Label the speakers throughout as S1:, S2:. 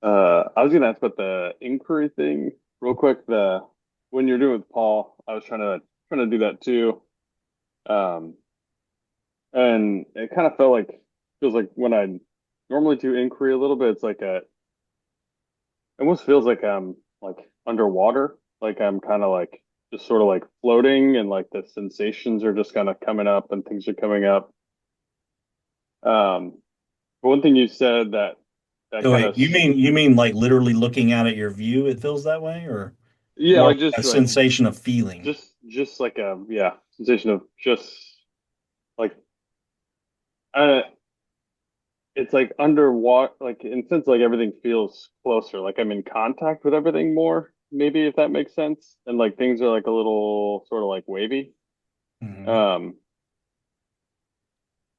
S1: I was gonna ask about the inquiry thing real quick. The when you're doing with Paul, I was trying to do that too. Um, and it kind of feels like when I normally do inquiry a little bit, it's like it almost feels like I'm like underwater, like I'm kind of like just sort of like floating, and like the sensations are just kind of coming up and things are coming up. But one thing you said that
S2: So
S1: kind
S2: wait,
S1: of
S2: you mean like literally looking out at your view, it feels that way, or
S1: yeah,
S2: more
S1: like just
S2: a
S1: like
S2: sensation of feeling?
S1: just like a yeah sensation of just like uh it's like underwater, like in a sense like everything feels closer, like I'm in contact with everything more, maybe, if that makes sense, and like things are like a little sort of like wavy.
S2: Hmm.
S1: um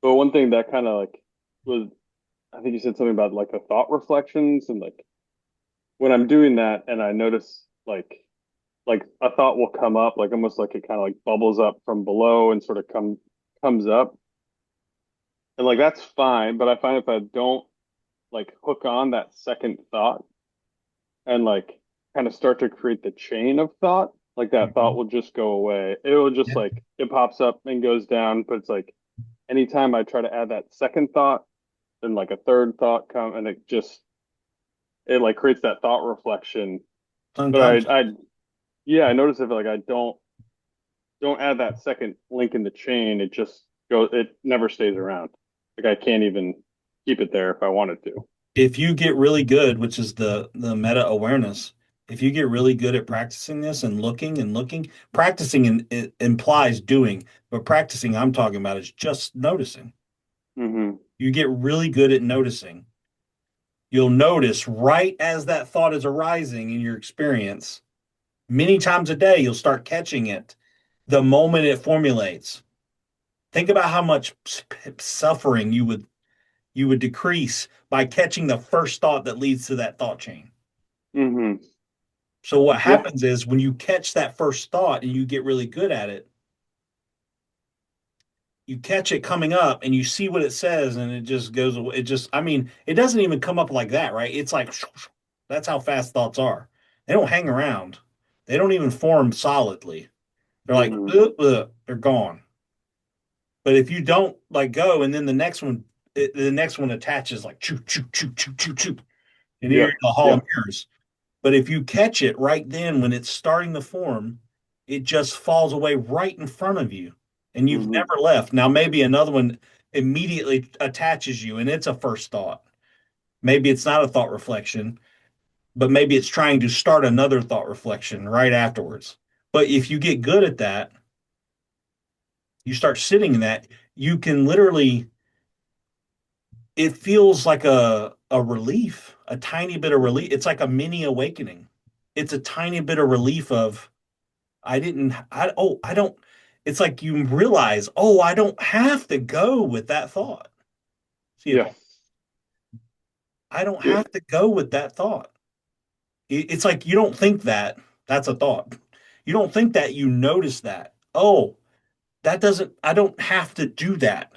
S1: but one thing that kind of like was, I think you said something about like the thought reflections, and like when I'm doing that and I notice like a thought will come up, like almost like it kind of like bubbles up from below and sort of comes up. And like that's fine, but I find if I don't like hook on that second thought and like kind of start to create the chain of thought, like that thought
S2: Hmm.
S1: will just go away. It will just
S2: Yeah.
S1: like it pops up and goes down, but it's like anytime I try to add that second thought, then like a third thought come, and it like creates that thought reflection. But
S2: Unconscious.
S1: yeah, I notice if like I don't add that second link in the chain, it never stays around. Like I can't even keep it there if I wanted to.
S2: If you get really good, which is the meta awareness, if you get really good at practicing this and looking, practicing it implies doing, but practicing I'm talking about is just noticing.
S1: Hmm.
S2: You get really good at noticing. You'll notice right as that thought is arising in your experience, many times a day, you'll start catching it the moment it formulates. Think about how much suffering you would decrease by catching the first thought that leads to that thought chain.
S1: Hmm.
S2: So what
S1: Yeah.
S2: happens is when you catch that first thought and you get really good at it, you catch it coming up and you see what it says and it just goes away. It just, I mean, it doesn't even come up like that, right? It's like that's how fast thoughts are. They don't hang around. They don't even form solidly. They're like,
S1: Hmm.
S2: they're gone. But if you don't like go and then the next one attaches like choo choo choo choo choo choo, and you're in
S1: Yeah.
S2: the hall of
S1: Yeah.
S2: mirrors. But if you catch it right then when it's starting to form, it just falls away right in front of you and you've
S1: Hmm.
S2: never left. Now, maybe another one immediately attaches you and it's a first thought. Maybe it's not a thought reflection, but maybe it's trying to start another thought reflection right afterwards. But if you get good at that, you start sitting in that, you can literally, it feels like a relief, a tiny bit of relief. It's like a mini awakening. It's a tiny bit of relief of I don't, it's like you realize, oh, I don't have to go with that thought. See it,
S1: Yeah.
S2: Paul? I don't
S1: Yeah.
S2: have to go with that thought. It's like you don't think that that's a thought. You don't think that you notice that. Oh, I don't have to do that.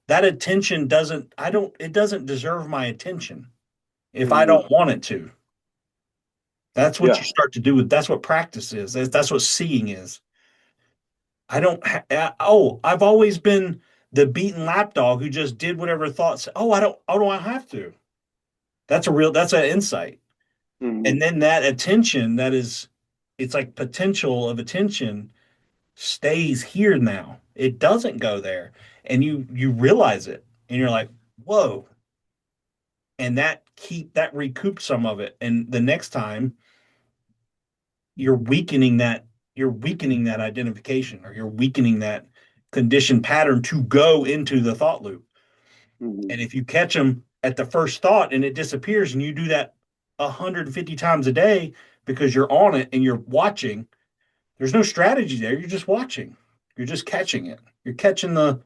S2: That attention it doesn't deserve my attention if I
S1: Hmm.
S2: don't want it to. That's what you
S1: Yeah.
S2: start to do that's what practice is. That's what seeing is. I've always been the beaten lapdog who just did whatever thoughts. I don't have to. That's an insight.
S1: Hmm.
S2: And then that attention, it's like potential of attention stays here now. It doesn't go there. And you realize it and you're like, whoa. And that recoups some of it. And the next time you're weakening that, you're weakening that identification or you're weakening that conditioned pattern to go into the thought loop.
S1: Hmm.
S2: And if you catch them at the first thought and it disappears, and you do that 150 times a day because you're on it and you're watching, there's no strategy there. You're just watching. You're just catching it. You're catching the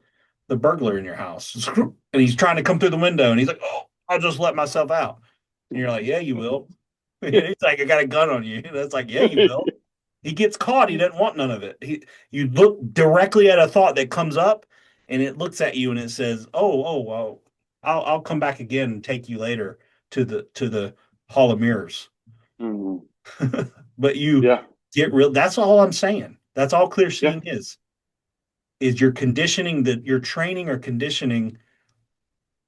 S2: burglar in your house, and he's trying to come through the window, and he's like, "Oh, I'll just let myself out." And you're like, "Yeah, you will." He's like, "I got a gun on you." That's like, "Yeah, you will." He gets caught. He doesn't want none of it. You look directly at a thought that comes up, and it looks at you and it says, "Oh, well, I'll come back again and take you later to the hall of mirrors.
S1: Hmm.
S2: But you
S1: Yeah.
S2: get real. That's all I'm saying. That's all clear
S1: Yeah.
S2: seeing is you're conditioning that you're training or conditioning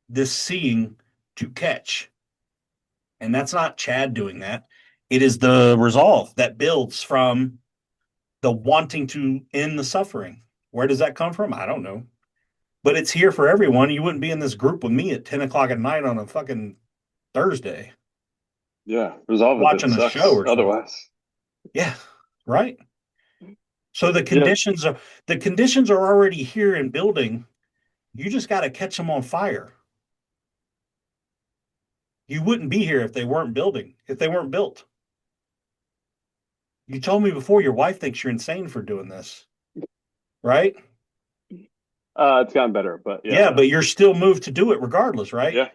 S2: this seeing to catch. And that's not Chad doing that. It is the resolve that builds from the wanting to end the suffering. Where does that come from? I don't know. But it's here for everyone. You wouldn't be in this group with me at 10 o'clock at night on a fucking Thursday
S1: Yeah. Resolve a bit
S2: watching a show
S1: sucks
S2: or something.
S1: otherwise.
S2: Yeah, right. So
S1: Yeah.
S2: the conditions are already here in building. You just got to catch them on fire. You wouldn't be here if they weren't building, if they weren't built. You told me before your wife thinks you're insane for doing this, right?
S1: It's gotten better, but yeah.
S2: Yeah, but you're still moved to do it regardless, right?
S1: Yeah.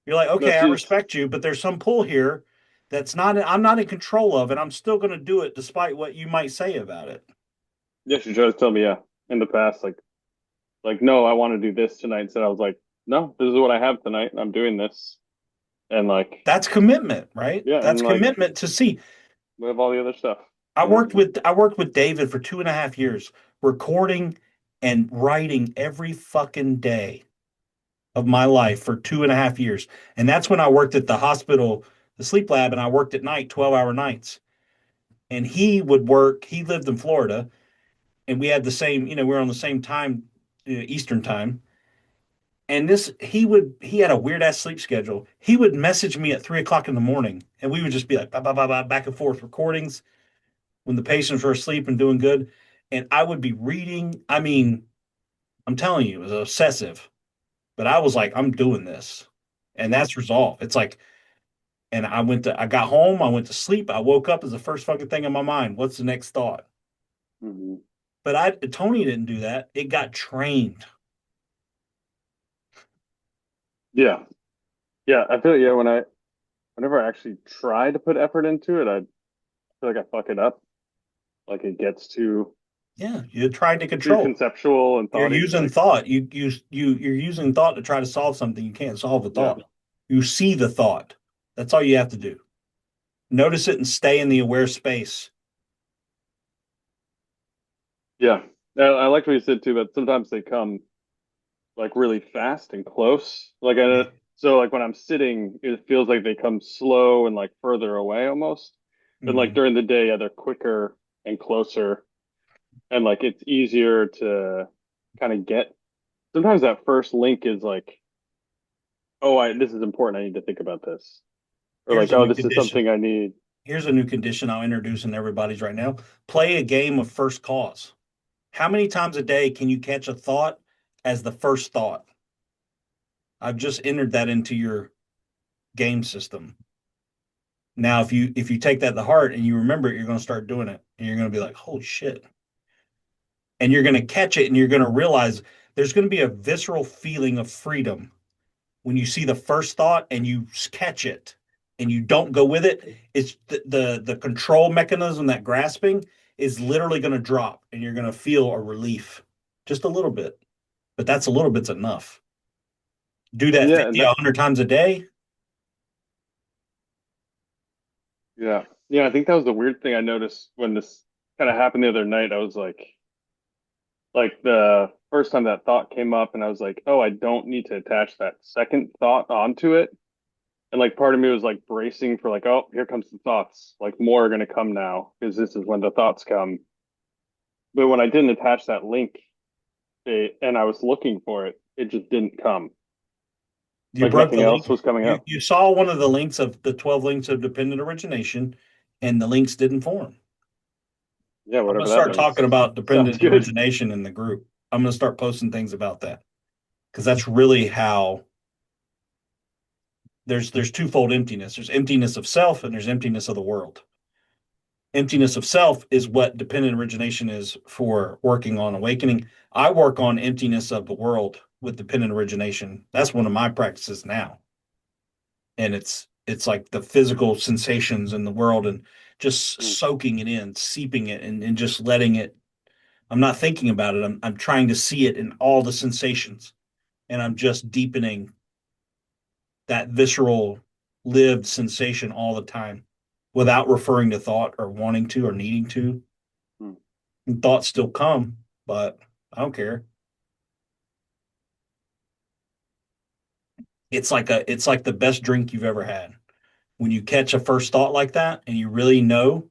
S2: You're like,
S1: No,
S2: okay, I
S1: she's
S2: respect you, but there's some pull here that's not I'm not in control of, and I'm still going to do it despite what you might say about it.
S1: yeah, she tries to tell me, yeah, in the past, like, no, I want to do this tonight. Instead, I was like, no, this is what I have tonight, and I'm doing this. And like,
S2: That's commitment, right?
S1: yeah,
S2: That's
S1: and like
S2: commitment to see.
S1: we have all the other stuff.
S2: I
S1: Yeah.
S2: worked with I worked with David for 2.5 years, recording and writing every fucking day of my life for 2.5 years. And that's when I worked at the hospital, the sleep lab, and I worked at night, 12-hour nights. And he would work, he lived in Florida, and we had the same, we were on the same time, Eastern time. And he had a weird ass sleep schedule. He would message me at 3 o'clock in the morning, and we would just be like, bah, bah, bah, bah, back and forth recordings when the patients were asleep and doing good. And I would be reading. I mean, I'm telling you, it was obsessive, but I was like, I'm doing this. And
S1: Mm-hmm.
S2: that's resolve. It's like, and I got home, I went to sleep, I woke up as the first fucking thing in my mind. What's the next thought?
S1: Mm-hmm.
S2: But Tony didn't do that. It got trained.
S1: Yeah. Yeah. I feel yeah, whenever I actually try to put effort into it, I feel like I fuck it up. Like it gets
S2: Yeah, you're trying to
S1: too
S2: control.
S1: conceptual and
S2: You're
S1: thoughty.
S2: using
S1: Like,
S2: thought. You're using thought to try to solve something. You can't solve a
S1: yeah.
S2: thought. You see the thought. That's all you have to do. Notice it and stay in the aware space.
S1: Yeah. I like what you said too, but sometimes they come like really fast and close. So like when I'm sitting, it feels like they come slow and like further away almost. But like
S2: Mhm.
S1: during the day, yeah, they're quicker and closer, and like it's easier to kind of get. Sometimes that first link is like, oh, I this is important. I need to think about this, or
S2: Here's
S1: like,
S2: a
S1: oh,
S2: new
S1: this is
S2: condition.
S1: something I need.
S2: Here's a new condition I'll introduce in everybody's right now. Play a game of first cause. How many times a day can you catch a thought as the first thought? I've just entered that into your game system. Now, if you take that to heart and you remember it, you're going to start doing it, and you're going to be like, "Holy shit!" And you're going to catch it, and you're going to realize there's going to be a visceral feeling of freedom when you see the first thought and you catch it, and you don't go with it. It's the control mechanism, that grasping is literally going to drop, and you're going to feel a relief, just a little bit. But that's a little bit's enough. Do that
S1: Yeah, and
S2: 50,
S1: that
S2: 100 times a day.
S1: yeah, yeah. I think that was the weird thing I noticed when this kind of happened the other night. I was like the first time that thought came up, and I was like, oh, I don't need to attach that second thought onto it. And like part of me was like bracing for like, oh, here comes the thoughts. Like more are gonna come now because this is when the thoughts come. But when I didn't attach that link, and I was looking for it, it just didn't come.
S2: You
S1: Like
S2: broke
S1: nothing
S2: the
S1: else
S2: link.
S1: was coming
S2: You
S1: up.
S2: you saw one of the links of the 12 links of dependent origination, and the links didn't form.
S1: Yeah,
S2: I'm going
S1: whatever
S2: to
S1: that
S2: start
S1: means.
S2: talking about
S1: Sounds
S2: dependent
S1: good.
S2: origination in the group. I'm going to start posting things about that because that's really how there's twofold emptiness. There's emptiness of self and there's emptiness of the world. Emptiness of self is what dependent origination is for working on awakening. I work on emptiness of the world with dependent origination. That's one of my practices now. And it's like the physical sensations in the world and just
S1: Mm.
S2: soaking it in, seeping it and just letting it. I'm not thinking about it. I'm trying to see it in all the sensations. And I'm just deepening that visceral lived sensation all the time without referring to thought or wanting to or needing to.
S1: Hmm.
S2: And thoughts still come, but I don't care. It's like the best drink you've ever had. When you catch a first thought like that and you really know,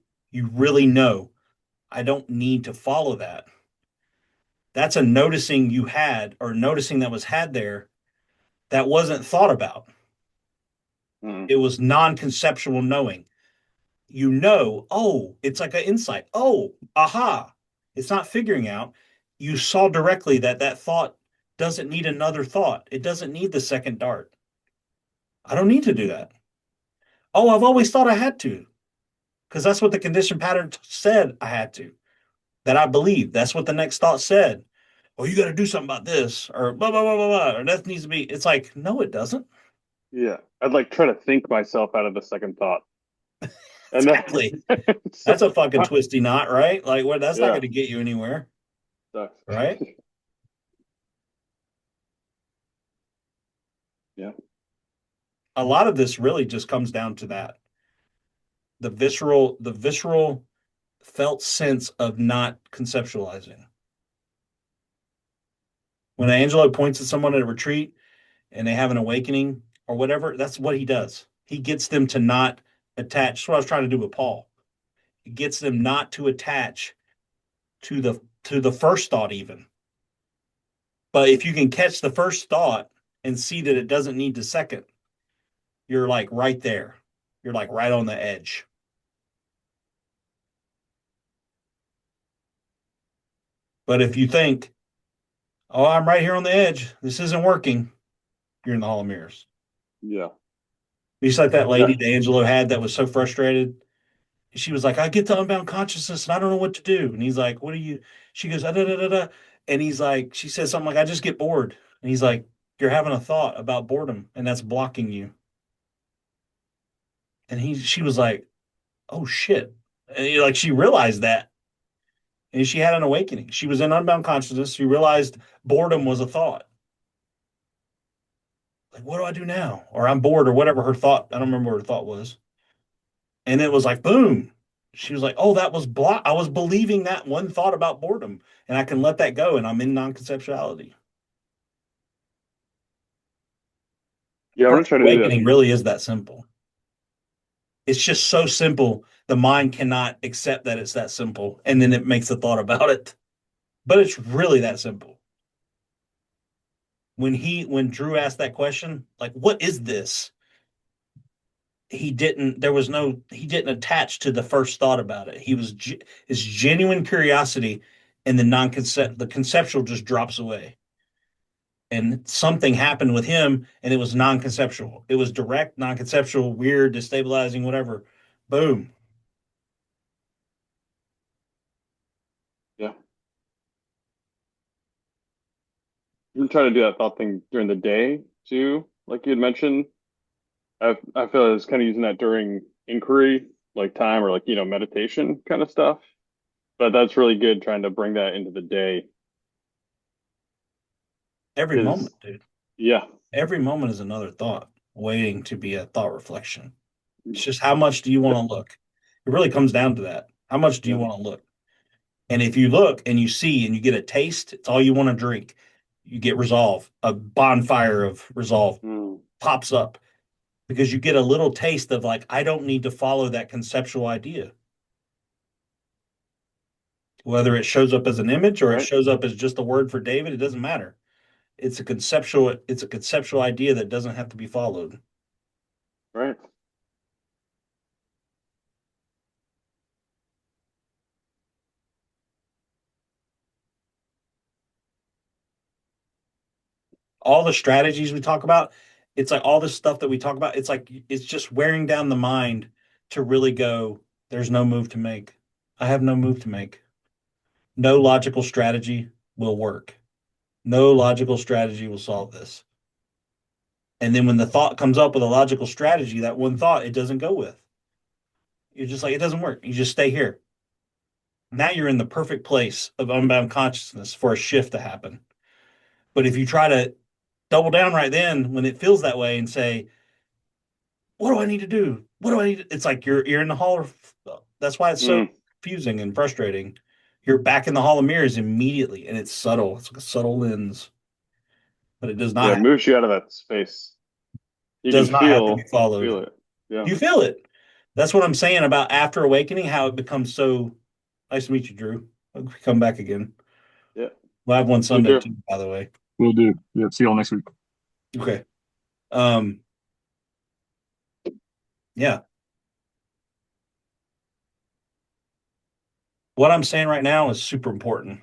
S2: I don't need to follow that. That's a noticing you had or noticing that was had there that wasn't thought about.
S1: Hmm.
S2: It was non-conceptual knowing. You know, oh, it's like an insight. Oh, aha. It's not figuring out. You saw directly that that thought doesn't need another thought. It doesn't need the second dart. I don't need to do that. Oh, I've always thought I had to because that's what the condition pattern said I had to. That I believe. That's what the next thought said. Oh, you got to do something about this or blah, blah, blah, blah, blah. Or that needs to be. It's like, no, it doesn't.
S1: Yeah. I'd like try to think myself out of the second thought. And then
S2: Exactly.
S1: it's
S2: That's a
S1: like,
S2: fucking twisty knot, right? Like, what? That's not
S1: yeah.
S2: going to get you anywhere,
S1: Sucks.
S2: right?
S1: Yeah.
S2: A lot of this really just comes down to that the visceral felt sense of not conceptualizing. When Angelo points at someone at a retreat and they have an awakening or whatever, that's what he does. He gets them to not attach. That's what I was trying to do with Paul. It gets them not to attach to the first thought even. But if you can catch the first thought and see that it doesn't need the second, you're like right there. You're like right on the edge. But if you think, oh, I'm right here on the edge, this isn't working, you're in the Hall of Mirrors.
S1: Yeah.
S2: Just like that lady
S1: Yeah.
S2: that Angelo had that was so frustrated. She was like, I get to unbound consciousness and I don't know what to do. And he's like, what do you? She goes, da, da, da, da. And he's like, she says something like, I just get bored. And he's like, you're having a thought about boredom and that's blocking you. And she was like, oh shit. And like she realized that and she had an awakening. She was in unbound consciousness. She realized boredom was a thought. Like, what do I do now? Or I'm bored or whatever her thought. I don't remember what her thought was. And it was like, boom. She was like, oh, that was block. I was believing that one thought about boredom and I can let that go and I'm in non-conceptuality.
S1: Yeah. I'm gonna
S2: First
S1: try to do that.
S2: awakening really is that simple. It's just so simple. The mind cannot accept that it's that simple. And then it makes a thought about it. But it's really that simple. When Drew asked that question, like, what is this? He didn't attach to the first thought about it. His genuine curiosity and the conceptual just drops away. And something happened with him and it was non-conceptual. It was direct, non-conceptual, weird, destabilizing, whatever. Boom.
S1: Yeah. You've been trying to do that thought thing during the day too, like you had mentioned. I feel I was kind of using that during inquiry, like time or like, meditation kind of stuff. But that's really good trying to bring that into the day.
S2: Every
S1: Because,
S2: moment, dude.
S1: yeah,
S2: Every moment is another thought waiting to be a thought reflection. It's just how much do you want to look? It really comes down to that. How much do you
S1: yeah,
S2: want to look? And if you look and you see and you get a taste, it's all you want to drink. You get resolve. A bonfire of resolve
S1: mm,
S2: pops up because you get a little taste of like, I don't need to follow that conceptual idea. Whether it shows up as an image or it
S1: right,
S2: shows up as just a word for David, it doesn't matter. It's a conceptual idea that doesn't have to be followed.
S1: right.
S2: All the strategies we talk about, it's like all this stuff that we talk about, it's like it's just wearing down the mind to really go, there's no move to make. I have no move to make. No logical strategy will work. No logical strategy will solve this. And then when the thought comes up with a logical strategy, that one thought it doesn't go with. You're just like, it doesn't work. You just stay here. Now you're in the perfect place of unbound consciousness for a shift to happen. But if you try to double down right then when it feels that way and say, what do I need to do? What do I need to... It's like you're in the hall of... That's why it's so
S1: Mm.
S2: confusing and frustrating. You're back in the hall of mirrors immediately, and it's subtle. It's like a subtle lens, but it
S1: Yeah, it moves you out of that space. You can
S2: does not have to be
S1: feel
S2: followed.
S1: it. Yeah.
S2: You feel it. That's what I'm saying about after awakening, how it becomes so... Nice to meet you, Drew. I'll come back again.
S1: Yeah.
S2: We'll have one
S1: You
S2: Sunday
S1: too.
S2: too, by the way.
S3: Will do. Yep. See y'all next week.
S2: Okay. Um, yeah. What I'm saying right now is super important.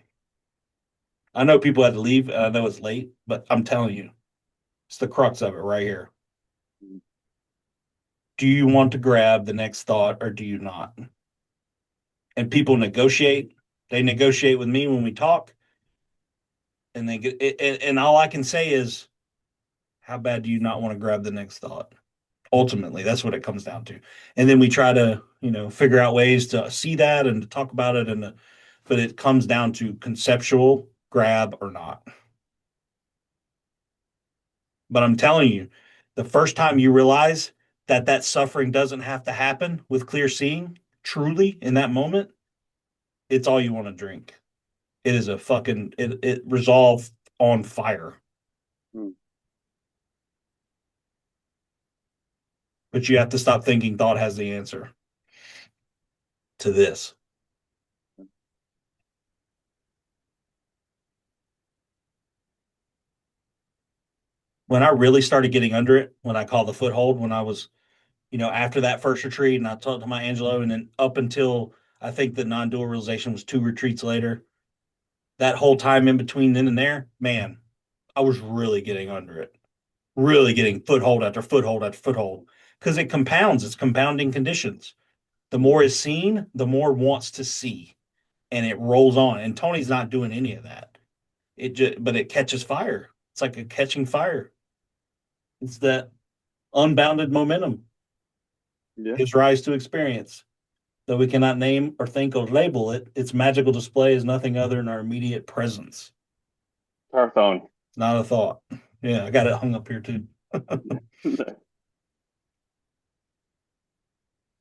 S2: I know people had to leave. I know it's late, but I'm telling you, it's the crux of it right here. Do you want to grab the next thought or do you not? And people negotiate. They negotiate with me when we talk, and they get. And all I can say is, how bad do you not want to grab the next thought? Ultimately, that's what it comes down to. And then we try to, figure out ways to see that and to talk about it, but it comes down to conceptual grab or not. But I'm telling you, the first time you realize that that suffering doesn't have to happen with clear seeing, truly in that moment, it's all you want to drink. It is a fucking it resolve on fire.
S1: Mm.
S2: But you have to stop thinking thought has the answer to this. When I really started getting under it, when I call the foothold, when I was, after that first retreat and I talked to my Angelo, and then up until I think the non-dual realization was 2 retreats later, that whole time in between then and there, man, I was really getting under it, really getting foothold after foothold after foothold, because it compounds. It's compounding conditions. The more is seen, the more wants to see, and it rolls on. And Tony's not doing any of that. But it catches fire. It's like a catching fire. It's that unbounded momentum
S1: Yeah.
S2: gives rise to experience. Though we cannot name or think or label it, its magical display is nothing other than our immediate presence.
S1: Parathon.
S2: Not a thought. Yeah, I got it hung up here too.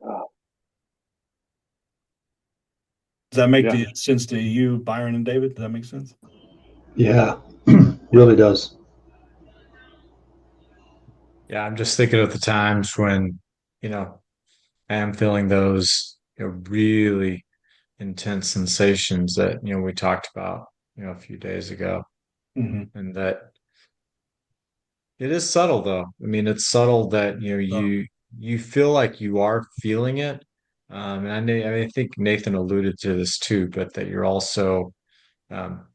S1: Oh,
S2: Does that make
S1: yeah.
S2: sense to you, Byron and David? Does that make sense?
S4: Yeah, really does.
S5: Yeah, I'm just thinking of the times when, you know, I am feeling those, really intense sensations that, we talked about, a few days ago.
S2: Mm-hmm.
S5: And that it is subtle though. I mean, it's subtle that,
S2: Subtle.
S5: you feel like you are feeling it. And I think Nathan alluded to this too, but that um,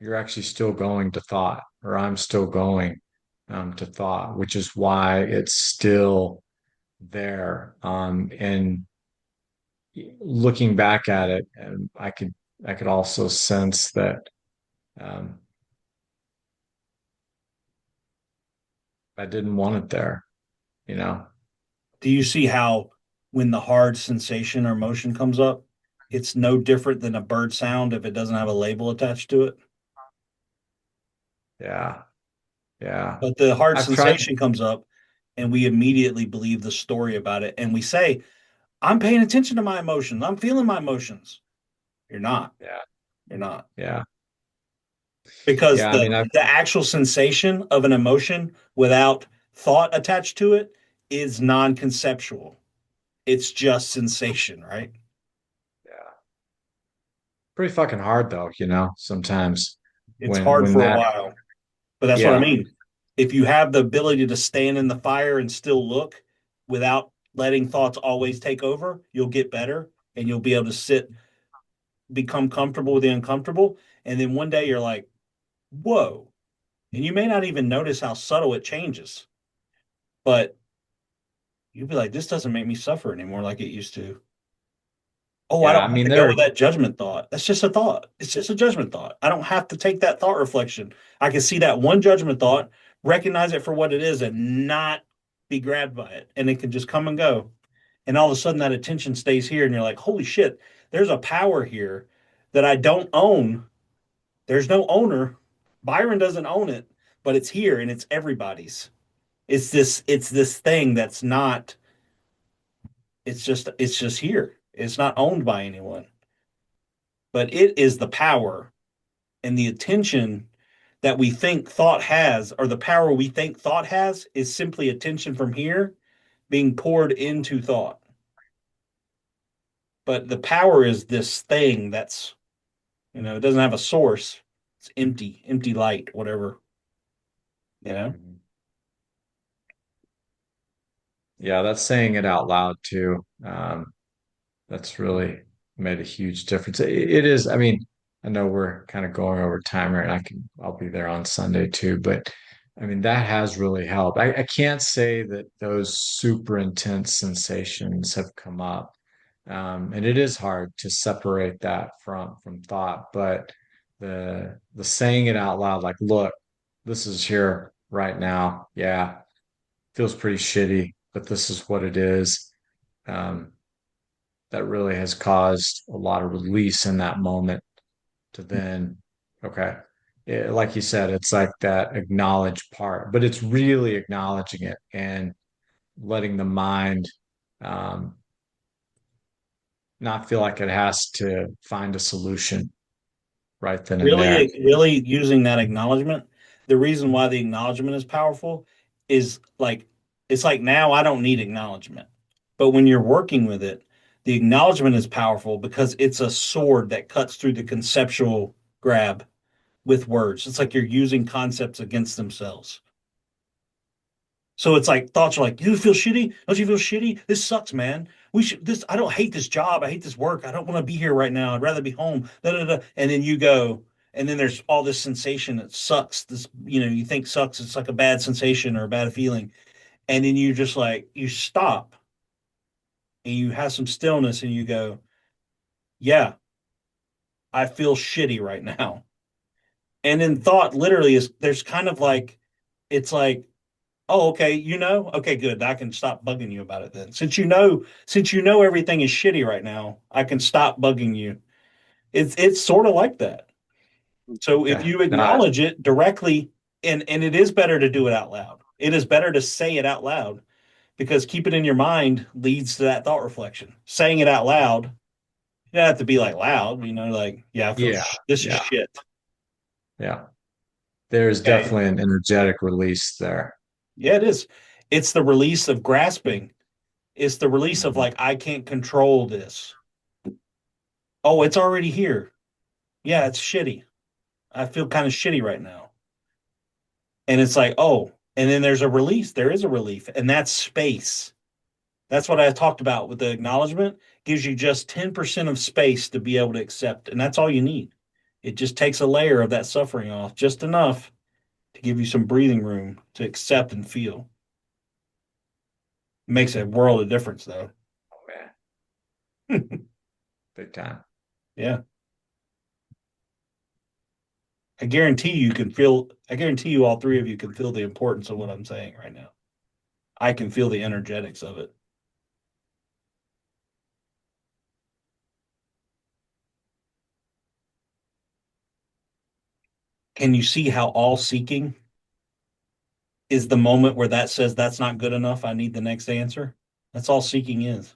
S5: you're actually still going to thought, or I'm still going to thought, which is why it's still there. And looking back at it, and I could also sense that um, I didn't want it there. You know,
S2: Do you see how when the hard sensation or motion comes up, it's no different than a bird sound if it doesn't have a label attached to it?
S5: yeah, yeah.
S2: But the hard
S5: I've tried.
S2: sensation comes up and we immediately believe the story about it. And we say, I'm paying attention to my emotions. I'm feeling my emotions. You're not.
S5: Yeah,
S2: You're not.
S5: yeah,
S2: Because
S5: yeah. I
S2: the
S5: mean, I've
S2: the actual sensation of an emotion without thought attached to it is non-conceptual. It's just sensation, right?
S5: yeah, pretty fucking hard though. Sometimes
S2: It's
S5: when
S2: hard
S5: when
S2: for a
S5: that,
S2: while. But that's what I
S5: yeah,
S2: mean. If you have the ability to stand in the fire and still look without letting thoughts always take over, you'll get better and you'll be able to sit, become comfortable with the uncomfortable. And then one day you're like, whoa. And you may not even notice how subtle it changes, but you'll be like, this doesn't make me suffer anymore like it used to. Oh, I
S5: yeah. I
S2: don't have
S5: mean,
S2: to go
S5: there,
S2: with that judgment thought. That's just a thought. It's just a judgment thought. I don't have to take that thought reflection. I can see that one judgment thought, recognize it for what it is, and not be grabbed by it. And it can just come and go. And all of a sudden, that attention stays here. And you're like, holy shit, there's a power here that I don't own. There's no owner. Byron doesn't own it, but it's here and it's everybody's. It's this thing that's not, it's just here. It's not owned by anyone. But it is the power and the attention that we think thought has, or the power we think thought has, is simply attention from here being poured into thought. But the power is this thing that's, it doesn't have a source. It's empty, empty light, whatever, you know?
S5: Mhm. Yeah, that's saying it out loud too. That's really made a huge difference. It is, I mean, I know we're kind of going over time here, and I'll be there on Sunday too, but I mean, that has really helped. I can't say that those super intense sensations have come up. And it is hard to separate that from thought, but the saying it out loud, like, look, this is here right now. Yeah, feels pretty shitty, but this is what it is. Um, that really has caused a lot of release in that moment to then, okay. Like you said, it's like that acknowledge part, but it's really acknowledging it and letting the mind um, not feel like it has to find a solution right then and there.
S2: Really using that acknowledgement. The reason why the acknowledgement is powerful is like, it's like now I don't need acknowledgement. But when you're working with it, the acknowledgement is powerful because it's a sword that cuts through the conceptual grab with words. It's like you're using concepts against themselves. So it's like thoughts are like, you feel shitty? Don't you feel shitty? This sucks, man. I don't hate this job. I hate this work. I don't want to be here right now. I'd rather be home. Da, da, da. And then you go, and then there's all this sensation that sucks. You think sucks. It's like a bad sensation or a bad feeling. And then you just like, you stop and you have some stillness and you go, yeah, I feel shitty right now. And then thought literally is, there's kind of like, it's like, oh, okay, okay, good. I can stop bugging you about it then. Since you know everything is shitty right now, I can stop bugging you. It's sort of like that. So if
S5: Okay.
S2: you
S5: Not,
S2: acknowledge it directly, and it is better to do it out loud. It is better to say it out loud because keep it in your mind leads to that thought reflection. Saying it out loud, you don't have to be like loud, like, yeah,
S5: yeah,
S2: this is
S5: yeah,
S2: shit.
S5: yeah. There's
S2: Okay.
S5: definitely an energetic release there.
S2: Yeah, it is. It's the release of grasping. It's the release of
S5: Mhm.
S2: like, I can't control this. Oh, it's already here. Yeah, it's shitty. I feel kind of shitty right now. And it's like, oh, and then there's a release. There is a relief, and that's space. That's what I talked about with the acknowledgement. Gives you just 10% of space to be able to accept. And that's all you need. It just takes a layer of that suffering off, just enough to give you some breathing room to accept and feel. It makes a world of difference, though.
S5: Oh, man, big time.
S2: Yeah. I guarantee you all three of you can feel the importance of what I'm saying right now. I can feel the energetics of it. Can you see how all seeking is the moment where that says that's not good enough? I need the next answer. That's all seeking is.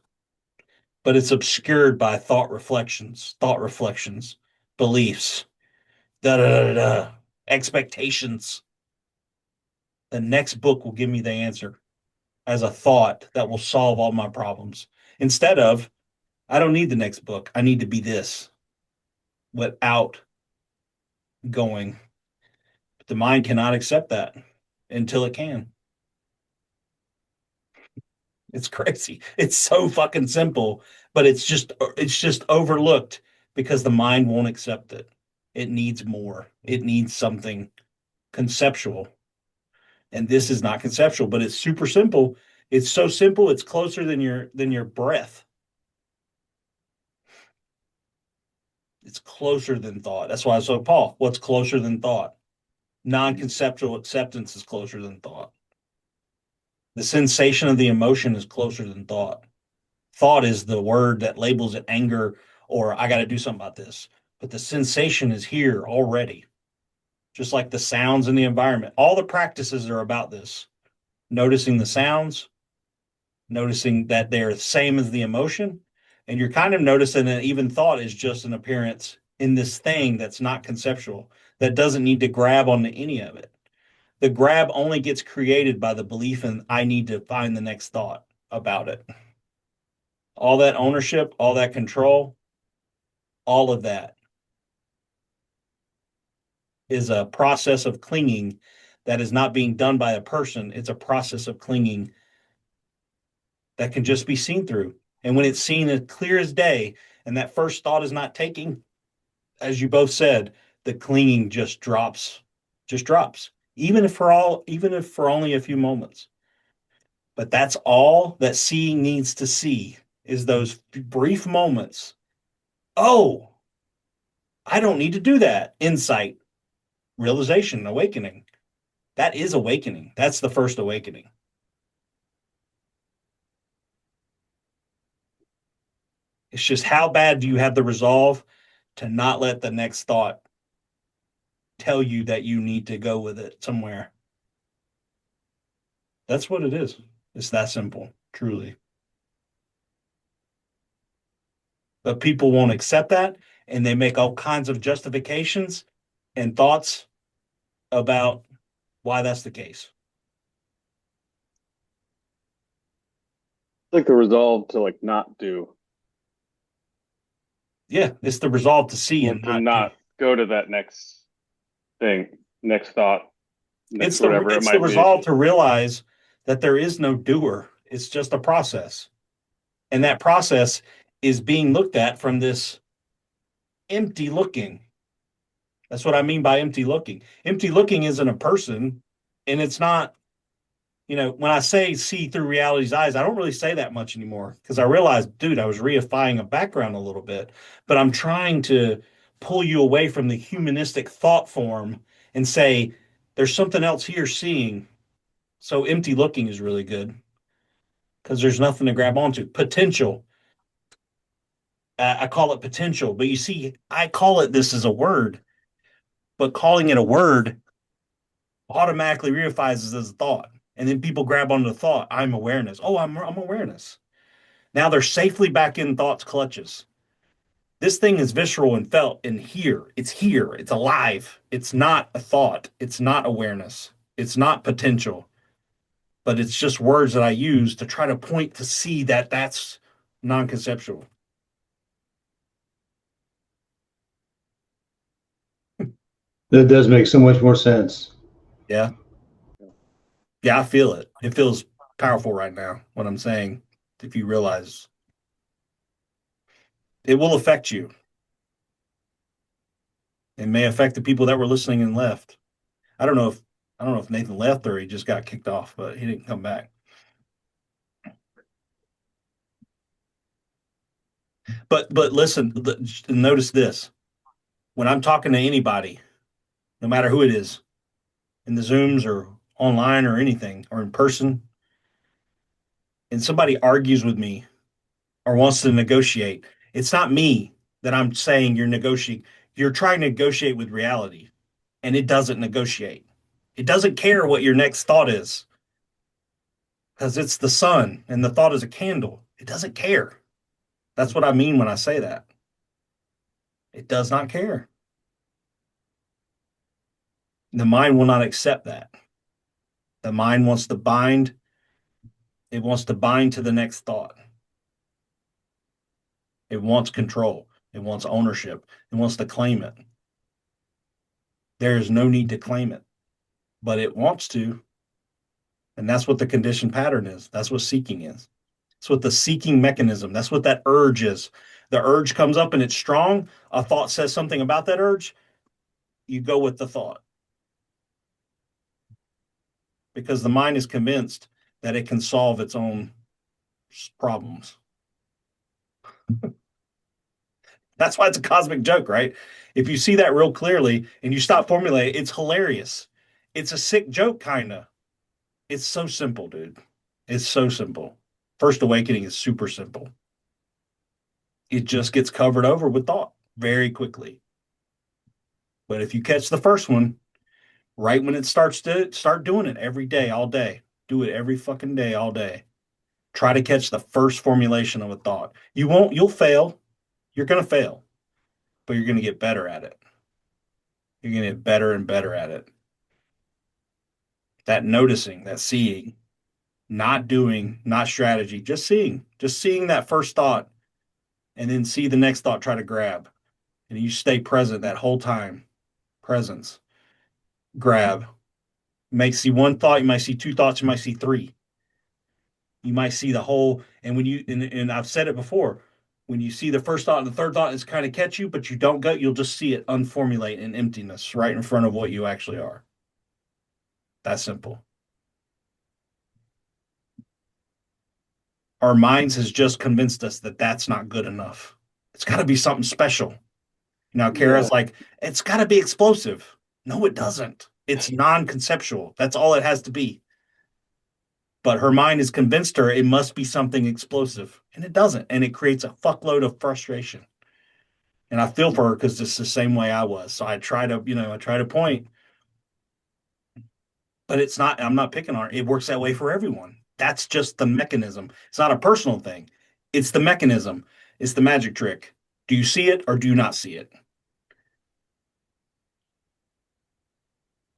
S2: But it's obscured by thought reflections, beliefs, da da da da, expectations. The next book will give me the answer as a thought that will solve all my problems. Instead of, I don't need the next book. I need to be this without going. But the mind cannot accept that until it can. It's crazy. It's so fucking simple, but it's just overlooked because the mind won't accept it. It needs more. It needs something conceptual. And this is not conceptual, but it's super simple. It's so simple, it's closer than your breath. It's closer than thought. That's why I said, Paul, what's closer than thought? Non-conceptual acceptance is closer than thought. The sensation of the emotion is closer than thought. Thought is the word that labels it anger or I got to do something about this. But the sensation is here already, just like the sounds in the environment. All the practices are about this. noticing the sounds, noticing that they're the same as the emotion. And you're kind of noticing that even thought is just an appearance in this thing that's not conceptual, that doesn't need to grab onto any of it. The grab only gets created by the belief in I need to find the next thought about it. All that ownership, all that control, all of that is a process of clinging that is not being done by a person. It's a process of clinging that can just be seen through. And when it's seen as clear as day, and that first thought is not taking, as you both said, the clinging just drops, even if for only a few moments. But that's all that seeing needs to see is those brief moments. Oh, I don't need to do that. Insight, realization, awakening. That is awakening. That's the first awakening. It's just how bad do you have the resolve to not let the next thought tell you that you need to go with it somewhere? That's what it is. It's that simple, truly. But people won't accept that, and they make all kinds of justifications and thoughts about why that's the case.
S1: It's like the resolve to like not do,
S2: Yeah, it's the resolve to see
S1: well,
S2: and
S1: to
S2: not do.
S1: not go to that next thing, next thought, next
S2: It's the
S1: whatever it
S2: it's the
S1: might be.
S2: resolve to realize that there is no doer. It's just a process. And that process is being looked at from this empty looking. That's what I mean by empty looking. Empty looking isn't a person, and it's not, when I say see through reality's eyes, I don't really say that much anymore because I realized, dude, I was reifying a background a little bit, but I'm trying to pull you away from the humanistic thought form and say there's something else here seeing. So empty looking is really good because there's nothing to grab onto. Potential. I call it potential, but you see, I call it this as a word, but calling it a word automatically reifies it as a thought. And then people grab onto the thought. I'm awareness. Oh, I'm awareness. Now they're safely back in thought's clutches. This thing is visceral and felt and here. It's here. It's alive. It's not a thought. It's not awareness. It's not potential, but it's just words that I use to try to point to see that that's non conceptual.
S4: That does make so much more sense.
S2: Yeah. Yeah, I feel it. It feels powerful right now, what I'm saying. If you realize it will affect you, it may affect the people that were listening and left. I don't know if I don't know if Nathan left or he just got kicked off, but he didn't come back. But listen, notice this. When I'm talking to anybody, no matter who it is, in the Zooms or online or anything or in person, and somebody argues with me or wants to negotiate, it's not me that I'm saying you're negotiating. You're trying to negotiate with reality, and it doesn't negotiate. It doesn't care what your next thought is because it's the sun and the thought is a candle. It doesn't care. That's what I mean when I say that. It does not care. The mind will not accept that. The mind wants to bind, it wants to bind to the next thought. It wants control. It wants ownership. It wants to claim it. There is no need to claim it, but it wants to. And that's what the conditioned pattern is. That's what seeking is. That's what the seeking mechanism, that's what that urge is. The urge comes up and it's strong. A thought says something about that urge. You go with the thought because the mind is convinced that it can solve its own problems. That's why it's a cosmic joke, right? If you see that real clearly and you stop formulating, it's hilarious. It's a sick joke, kind of. It's so simple, dude. It's so simple. First Awakening is super simple. It just gets covered over with thought very quickly. But if you catch the first one, right when it starts to start doing it every day, all day, Do it every fucking day, all day. Try to catch the first formulation of a thought. You won't, you'll fail. You're going to fail, but you're going to get better at it. You're going to get better and better at it. That noticing, that seeing, not doing, not strategy, just seeing that first thought and then see the next thought try to grab. And you stay present that whole time. Presence, grab. You might see one thought, you might see two thoughts, you might see three. You might see the whole, and when you, and I've said it before, when you see the first thought and the third thought is kind of catch you, but you don't go, you'll just see it unformulate in emptiness right in front of what you actually are. That simple. Our minds has just convinced us that that's not good enough. It's got to be something special.
S1: Yeah.
S2: Kara's like, it's got to be explosive. No, it doesn't. It's non-conceptual. That's all it has to be. But her mind has convinced her it must be something explosive, and it doesn't. And it creates a fuckload of frustration. And I feel for her because it's the same way I was. So I try to point, but it's not, I'm not picking on her. It works that way for everyone. That's just the mechanism. It's not a personal thing. It's the mechanism. It's the magic trick. Do you see it or do you not see it?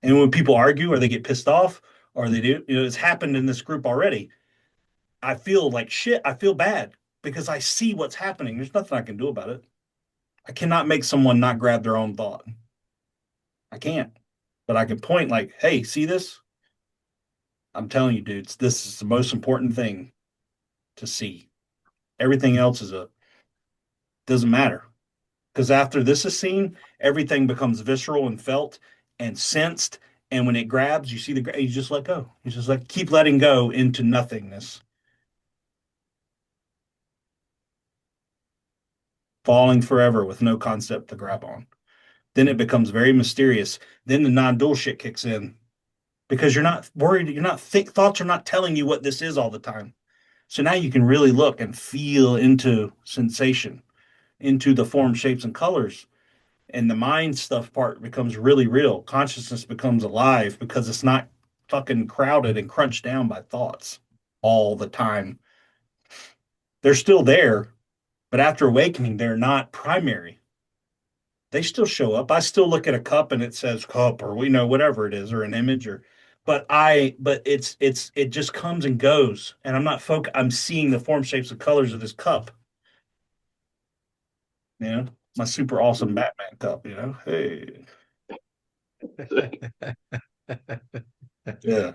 S2: And when people argue or they get pissed off or they do, it's happened in this group already. I feel like shit. I feel bad because I see what's happening. There's nothing I can do about it. I cannot make someone not grab their own thought. I can't. But I can point like, hey, see this? I'm telling you, dudes, this is the most important thing to see. Everything else is a doesn't matter. Because after this is seen, everything becomes visceral and felt and sensed. And when it grabs, you see you just let go. You just like keep letting go into nothingness, falling forever with no concept to grab on. Then it becomes very mysterious. Then the non-dual shit kicks in because you're not worried. You're not thick thoughts are not telling you what this is all the time. So now you can really look and feel into sensation, into the form, shapes, and colors. And the mind stuff part becomes really real. Consciousness becomes alive because it's not fucking crowded and crunched down by thoughts all the time. They're still there, but after awakening, they're not primary. They still show up. I still look at a cup and it says cup or whatever it is or an image or but it just comes and goes and I'm seeing the form shapes and colors of this cup, you know, my super awesome
S1: Mhm.
S2: Batman cup, Hey. Yeah.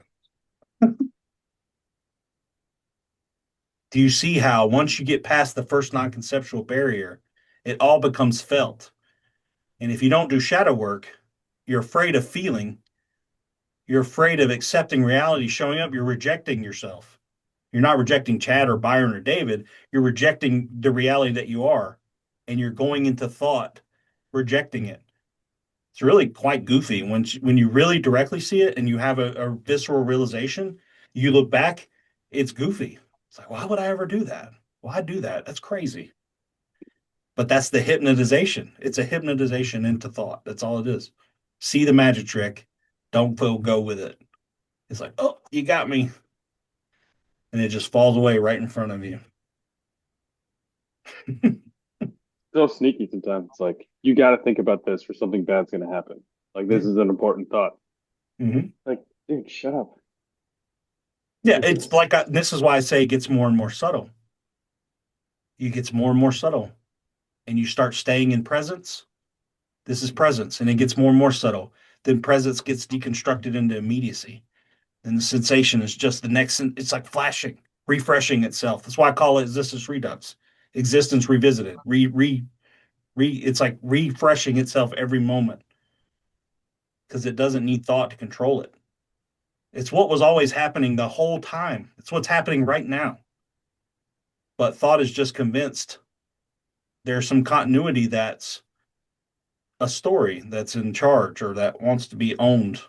S2: Do you see how once you get past the first non-conceptual barrier, it all becomes felt? And if you don't do shadow work, you're afraid of feeling, you're afraid of accepting reality showing up, you're rejecting yourself. You're not rejecting Chad or Byron or David. You're rejecting the reality that you are. And you're going into thought, rejecting it. It's really quite goofy. When you really directly see it and you have a visceral realization, you look back, it's goofy. It's like, why would I ever do that? Why do that? That's crazy. But that's the hypnotization. It's a hypnotization into thought. That's all it is. See the magic trick. Don't go with it. It's like, oh, you got me. And it just falls away right in front of you.
S1: So sneaky sometimes. It's like you got to think about this or something bad's going to happen. Like this
S2: Yeah.
S1: is an important thought.
S2: Mm-hmm.
S1: Like, dude, shut up.
S2: Yeah,
S1: Like
S2: it's
S1: it's
S2: like this is why I say it gets more and more subtle. It gets more and more subtle, and you start staying in presence. This is presence, and it gets more and more subtle. Then presence gets deconstructed into immediacy. Then the sensation is just the next. It's like flashing, refreshing itself. That's why I call it existence redux, existence revisited, re. It's like refreshing itself every moment because it doesn't need thought to control it. It's what was always happening the whole time. It's what's happening right now. But thought is just convinced there's some continuity that's a story that's in charge or that wants to be owned.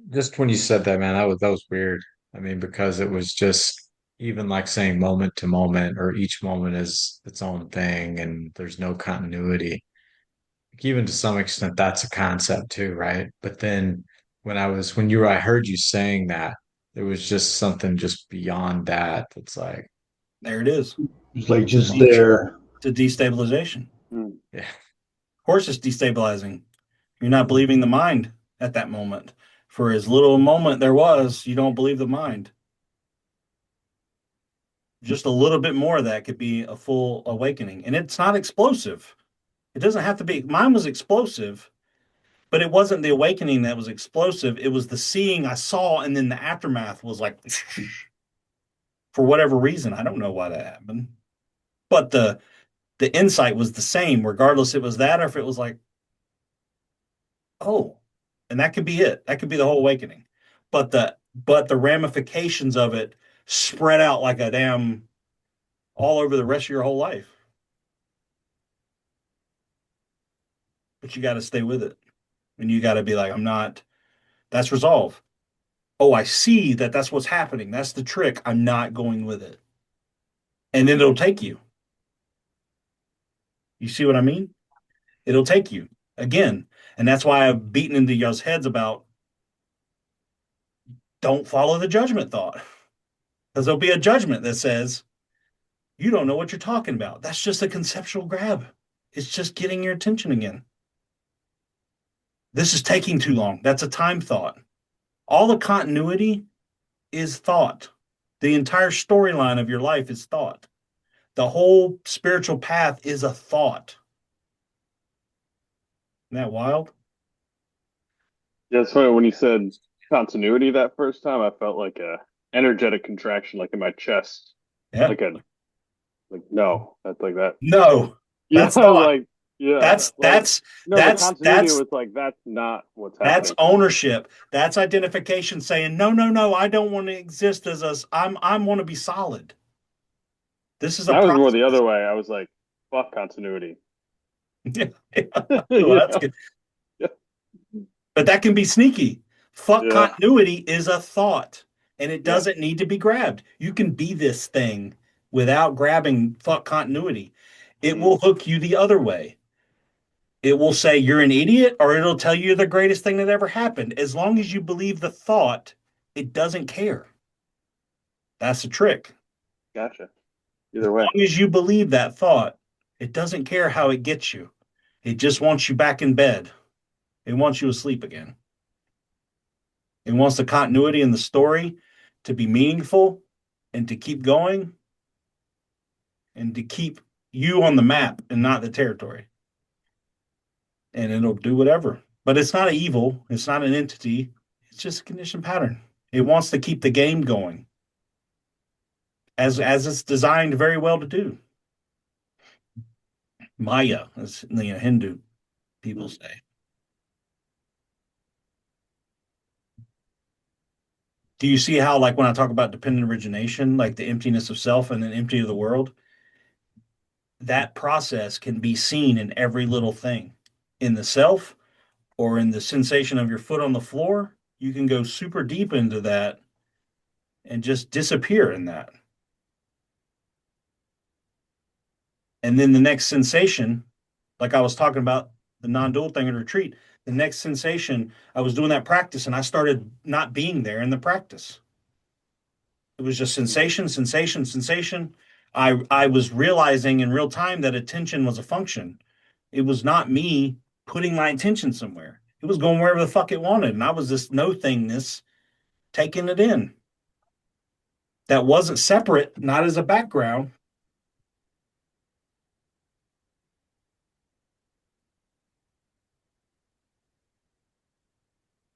S5: just when you said that, man, that was weird. I mean, because it was just even like saying moment to moment, or each moment is its own thing, and there's no continuity. Even to some extent, that's a concept too, right? But then I heard you saying that, there was just something just beyond that. That's like,
S2: There it is.
S4: It's like
S2: It's a
S4: just
S2: de-
S4: there.
S2: it's a destabilization.
S1: Mm.
S5: yeah,
S2: Of course, it's destabilizing. You're not believing the mind at that moment. For as little a moment there was, you don't believe the mind. Just a little bit more of that could be a full awakening. And it's not explosive. It doesn't have to be. Mine was explosive, but it wasn't the awakening that was explosive. It was the seeing I saw, and then the aftermath was like, for whatever reason, I don't know why that happened. But the insight was the same, regardless it was that or if it was like, oh, and that could be it. That could be the whole awakening. But the ramifications of it spread out like a damn all over the rest of your whole life. But you got to stay with it. And you got to be like, I'm not, that's resolve. Oh, I see that that's what's happening. That's the trick. I'm not going with it. And then it'll take you. You see what I mean? It'll take you again. And that's why I've beaten into y'all's heads about don't follow the judgment thought. Because there'll be a judgment that says, you don't know what you're talking about. That's just a conceptual grab. It's just getting your attention again. This is taking too long. That's a time thought. All the continuity is thought. The entire storyline of your life is thought. The whole spiritual path is a thought. Isn't that wild?
S1: Yeah, it's funny when you said continuity that first time, I felt like a energetic contraction, like in my chest,
S2: Yeah.
S1: like a like no, that's like that.
S2: No,
S1: Yeah,
S2: that's thought.
S1: like yeah,
S2: That's
S1: like
S2: that's
S1: no, the
S2: that's
S1: continuity
S2: that's
S1: was like that's not what's
S2: that's
S1: happening.
S2: ownership. That's identification saying, no, no, no, I don't want to exist as a I want to be solid. This is a
S1: And I was more the
S2: process.
S1: other way. I was like, fuck continuity.
S2: Yeah. Well,
S1: You
S2: that's
S1: know?
S2: good. But that can be sneaky. Fuck
S1: Yeah.
S2: continuity is a thought, and it
S1: Yeah.
S2: doesn't need to be grabbed. You can be this thing without grabbing fuck continuity. It
S1: Mm,
S2: will hook you the other way. It will say you're an idiot, or it'll tell you the greatest thing that ever happened. As long as you believe the thought, it doesn't care. That's the trick.
S1: gotcha.
S2: As
S1: Either way.
S2: long as you believe that thought, it doesn't care how it gets you. It just wants you back in bed. It wants you asleep again. It wants the continuity in the story to be meaningful and to keep going and to keep you on the map and not the territory. And it'll do whatever. But it's not evil. It's not an entity. It's just a conditioned pattern. It wants to keep the game going as it's designed very well to do. Maya, as Hindu people
S1: Mm.
S2: say. Do you see how, like, when I talk about dependent origination, like the emptiness of self and then empty of the world, that process can be seen in every little thing in the self or in the sensation of your foot on the floor. You can go super deep into that and just disappear in that. And then the next sensation, like I was talking about the non dual thing at retreat, the next sensation, I was doing that practice and I started not being there in the practice. It was just sensation, sensation, sensation. I was realizing in real time that attention was a function. It was not me putting my attention somewhere. It was going wherever the fuck it wanted. And I was this no thingness taking it in. That wasn't separate, not as a background.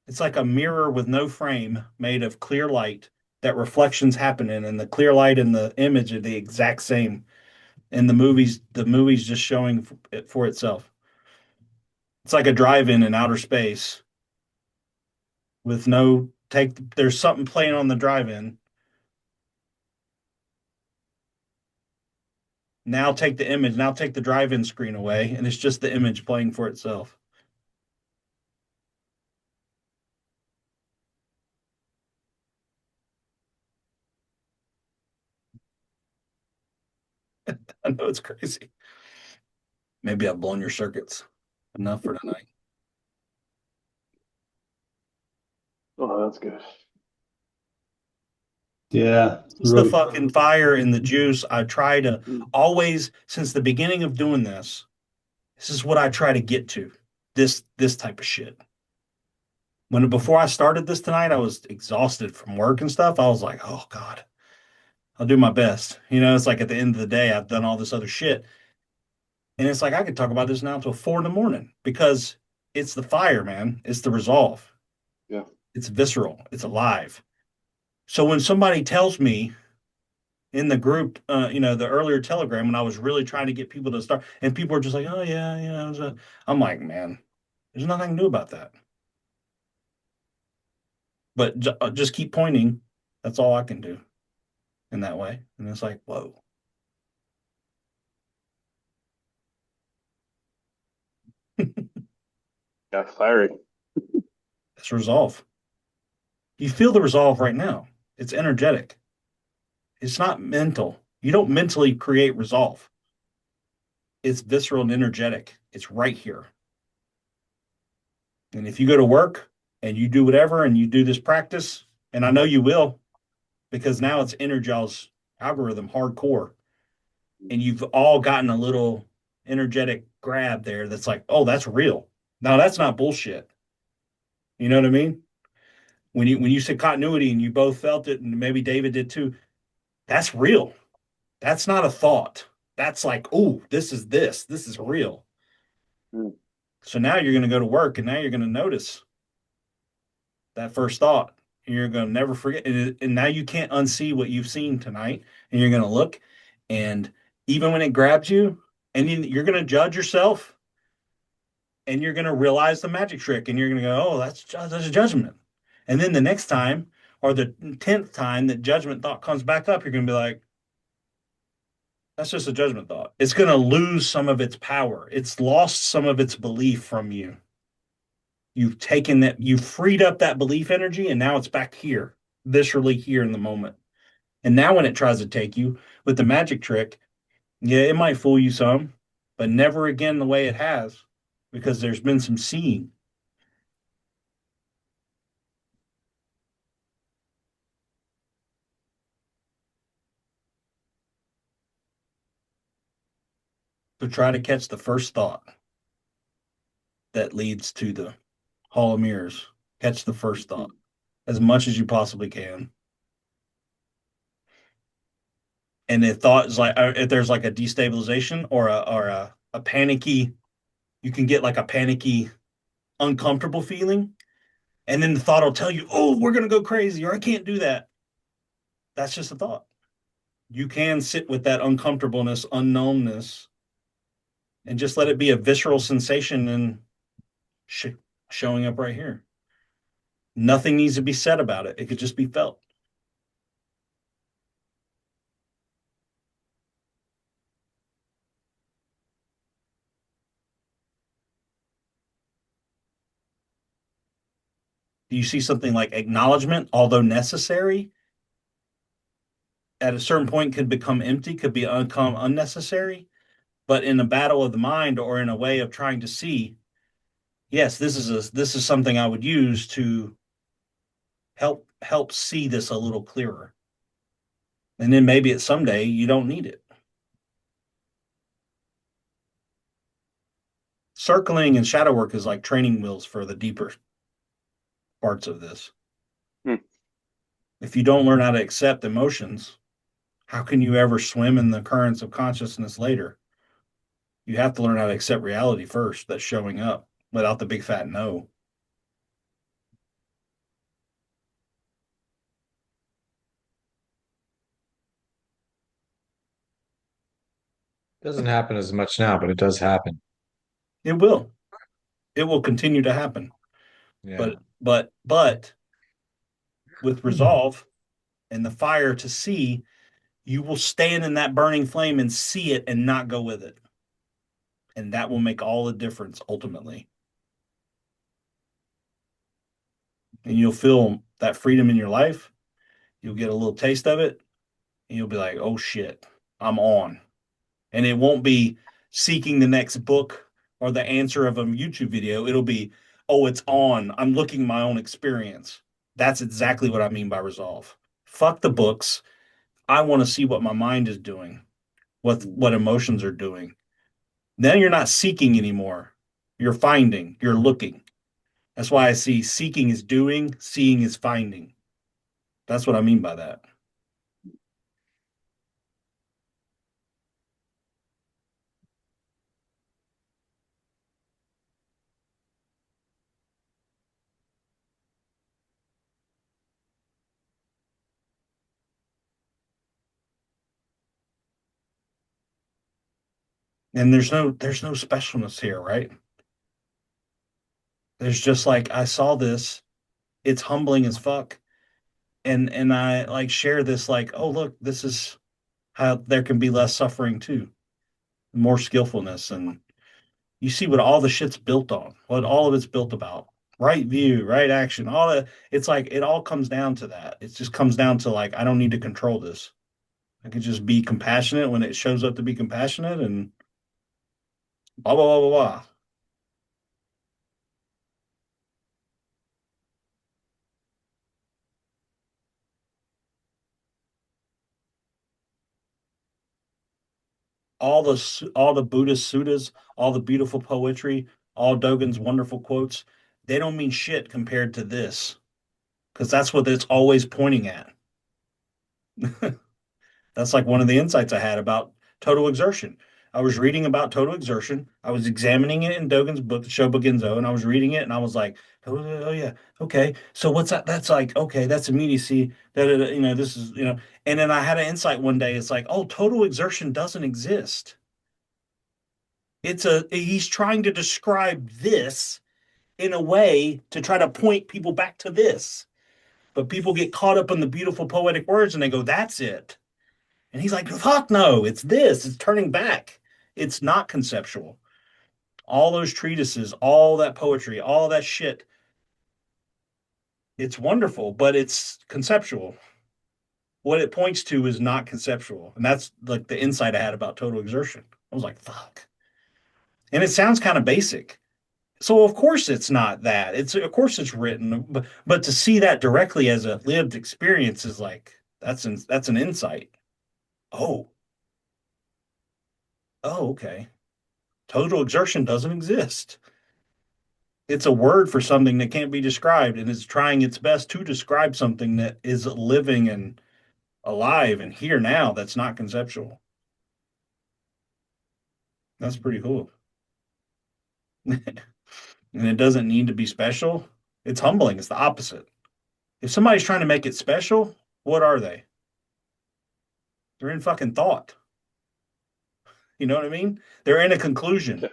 S2: It's like a mirror with no frame made of clear light that reflections happen in, and the clear light and the image are the exact same. And the movie's just showing it for itself. It's like a drive-in in outer space with no take. There's something playing on the drive-in. Now take the image. Now take the drive-in screen away, and it's just the image playing for itself. I know it's crazy. Maybe I've blown your circuits enough for tonight.
S1: Oh, that's good.
S4: Yeah,
S2: It's the
S4: really.
S2: fucking fire in the juice. I try to always, since the beginning of doing this is what I try to get to. This type of shit. When before I started this tonight, I was exhausted from work and stuff. I was like, oh God, I'll do my best. It's like at the end of the day, I've done all this other shit. And it's like I could talk about this now until 4 in the morning because it's the fire, man. It's the resolve.
S1: Yeah.
S2: It's visceral. It's alive. So when somebody tells me in the group, the earlier Telegram, when I was really trying to get people to start, and people are just like, oh yeah, I'm like, man, there's nothing I can do about that. But just keep pointing. That's all I can do in that way. And it's like, whoa.
S1: Yeah, fiery.
S2: That's resolve. You feel the resolve right now. It's energetic. It's not mental. You don't mentally create resolve. It's visceral and energetic. It's right here. And if you go to work and you do whatever and you do this practice, and I know you will, because now it's Energel's algorithm hardcore. And you've all gotten a little energetic grab there that's like, oh, that's real. Now that's not bullshit. You know what I mean? When you said continuity and you both felt it, and maybe David did too, that's real. That's not a thought. That's like, oh, this. This is real.
S1: Mm.
S2: So now you're going to go to work and now you're going to notice that first thought. And you're going to never forget. And now you can't unsee what you've seen tonight. And you're going to look. And even when it grabs you, and you're going to judge yourself and you're going to realize the magic trick. And you're going to go, oh, that's a judgment. And then the next time or the 10th time that judgment thought comes back up, you're going to be like, that's just a judgment thought. It's going to lose some of its power. It's lost some of its belief from you. You've taken that, you've freed up that belief energy, and now it's back here, viscerally here in the moment. And now when it tries to take you with the magic trick, yeah, it might fool you some, but never again the way it has, because there's been some seeing. So try to catch the first thought that leads to the Hall of Mirrors. Catch the first thought as much as you possibly can. And if thought is like, if there's like a destabilization or a panicky, you can get like a panicky, uncomfortable feeling, and then the thought will tell you, "Oh, we're gonna go crazy," or "I can't do that." That's just a thought. You can sit with that uncomfortableness, unknownness, and just let it be a visceral sensation and showing up right here. Nothing needs to be said about it. It could just be felt. Do you see something like acknowledgement, although necessary, at a certain point could become empty, could become unnecessary? But in a battle of the mind or in a way of trying to see, yes, this is something I would use to help see this a little clearer. And then maybe at someday you don't need it. Circling and shadow work is like training wheels for the deeper parts of this.
S1: Hmm.
S2: If you don't learn how to accept emotions, how can you ever swim in the currents of consciousness later? You have to learn how to accept reality first that's showing up without the big fat no.
S5: Doesn't happen as much now, but it does happen.
S2: It will. It will continue to happen.
S5: Yeah.
S2: But with resolve and the fire to see, you will stand in that burning flame and see it and not go with it. And that will make all the difference ultimately. And you'll feel that freedom in your life. You'll get a little taste of it and you'll be like, oh shit, I'm on. And it won't be seeking the next book or the answer of a YouTube video. It'll be, oh, it's on. I'm looking at my own experience. That's exactly what I mean by resolve. Fuck the books. I want to see what my mind is doing, what emotions are doing. Then you're not seeking anymore. You're finding, you're looking. That's why I see seeking is doing, seeing is finding. That's what I mean by that. And there's no specialness here, right? There's just like I saw this, it's humbling as fuck. And I like share this like, oh look, this is how there can be less suffering too. More skillfulness and you see what all the shit's built on, what all of it's built about. Right view, right action, all that. It's like it all comes down to that. It just comes down to like I don't need to control this. I can just be compassionate when it shows up to be compassionate and blah blah blah blah blah. All the Buddhist suttas, all the beautiful poetry, all Dogen's wonderful quotes, they don't mean shit compared to this because that's what it's always pointing at. That's like one of the insights I had about total exertion. I was reading about total exertion. I was examining it in Dogen's book, Shobogenzo, and I was reading it, and I was like, oh yeah, okay. So what's that? That's like, okay, that's immediacy. This is, And then I had an insight one day. It's like, oh, total exertion doesn't exist. He's trying to describe this in a way to try to point people back to this. But people get caught up in the beautiful poetic words and they go, that's it. And he's like, fuck no, it's this. It's turning back. It's not conceptual. All those treatises, all that poetry, all that shit, it's wonderful, but it's conceptual. What it points to is not conceptual. And that's like the insight I had about total exertion. I was like, fuck. And it sounds kind of basic. So of course it's not that. It's of course it's written, but to see that directly as a lived experience is like that's an insight. Oh, oh, okay. Total exertion doesn't exist. It's a word for something that can't be described, and it's trying its best to describe something that is living and alive and here now that's not conceptual. That's pretty cool. And it doesn't need to be special. It's humbling. It's the opposite. If somebody's trying to make it special, what are they? They're in fucking thought. You know what I mean? They're in a conclusion.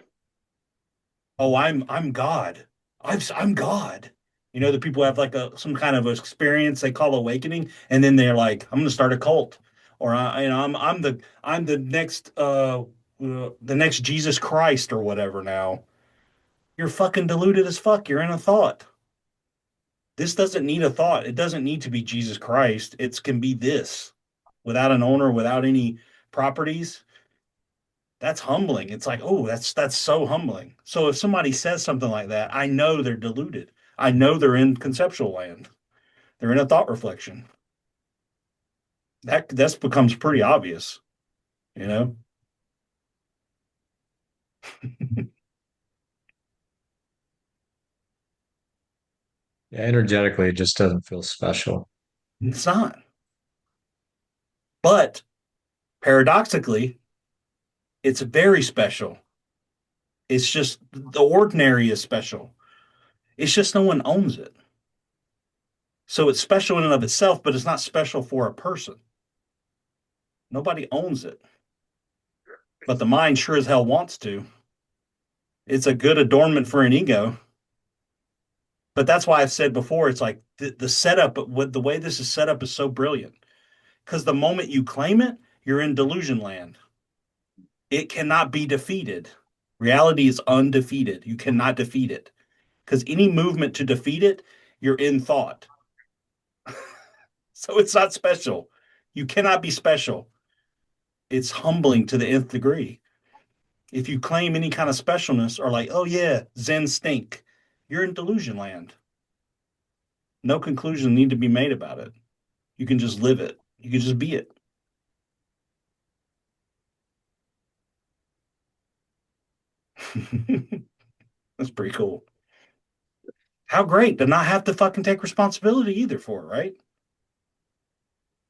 S2: Oh, I'm God. I'm God. The people have like some kind of experience they call awakening, and then they're like, I'm gonna start a cult, or I'm the next Jesus Christ or whatever. Now you're fucking deluded as fuck. You're in a thought. This doesn't need a thought. It doesn't need to be Jesus Christ. It can be this without an owner, without any properties. That's humbling. It's like, oh, that's so humbling. So if somebody says something like that, I know they're deluded. I know they're in conceptual land. They're in a thought reflection. That becomes pretty obvious, you know?
S5: Yeah, energetically, it just doesn't feel special.
S2: It's not. But paradoxically, it's very special. It's just the ordinary is special. It's just no one owns it. So it's special in and of itself, but it's not special for a person. Nobody owns it. But the mind sure as hell wants to. It's a good adornment for an ego. But that's why I've said before, it's like the setup, with the way this is set up is so brilliant. Because the moment you claim it, you're in delusion land. It cannot be defeated. Reality is undefeated. You cannot defeat it. Because any movement to defeat it, you're in thought. So it's not special. You cannot be special. It's humbling to the nth degree. If you claim any kind of specialness or like, oh yeah, Zen stink, you're in delusion land. No conclusion need to be made about it. You can just live it. You can just be it. That's pretty cool. How great to not have to fucking take responsibility either for it, right?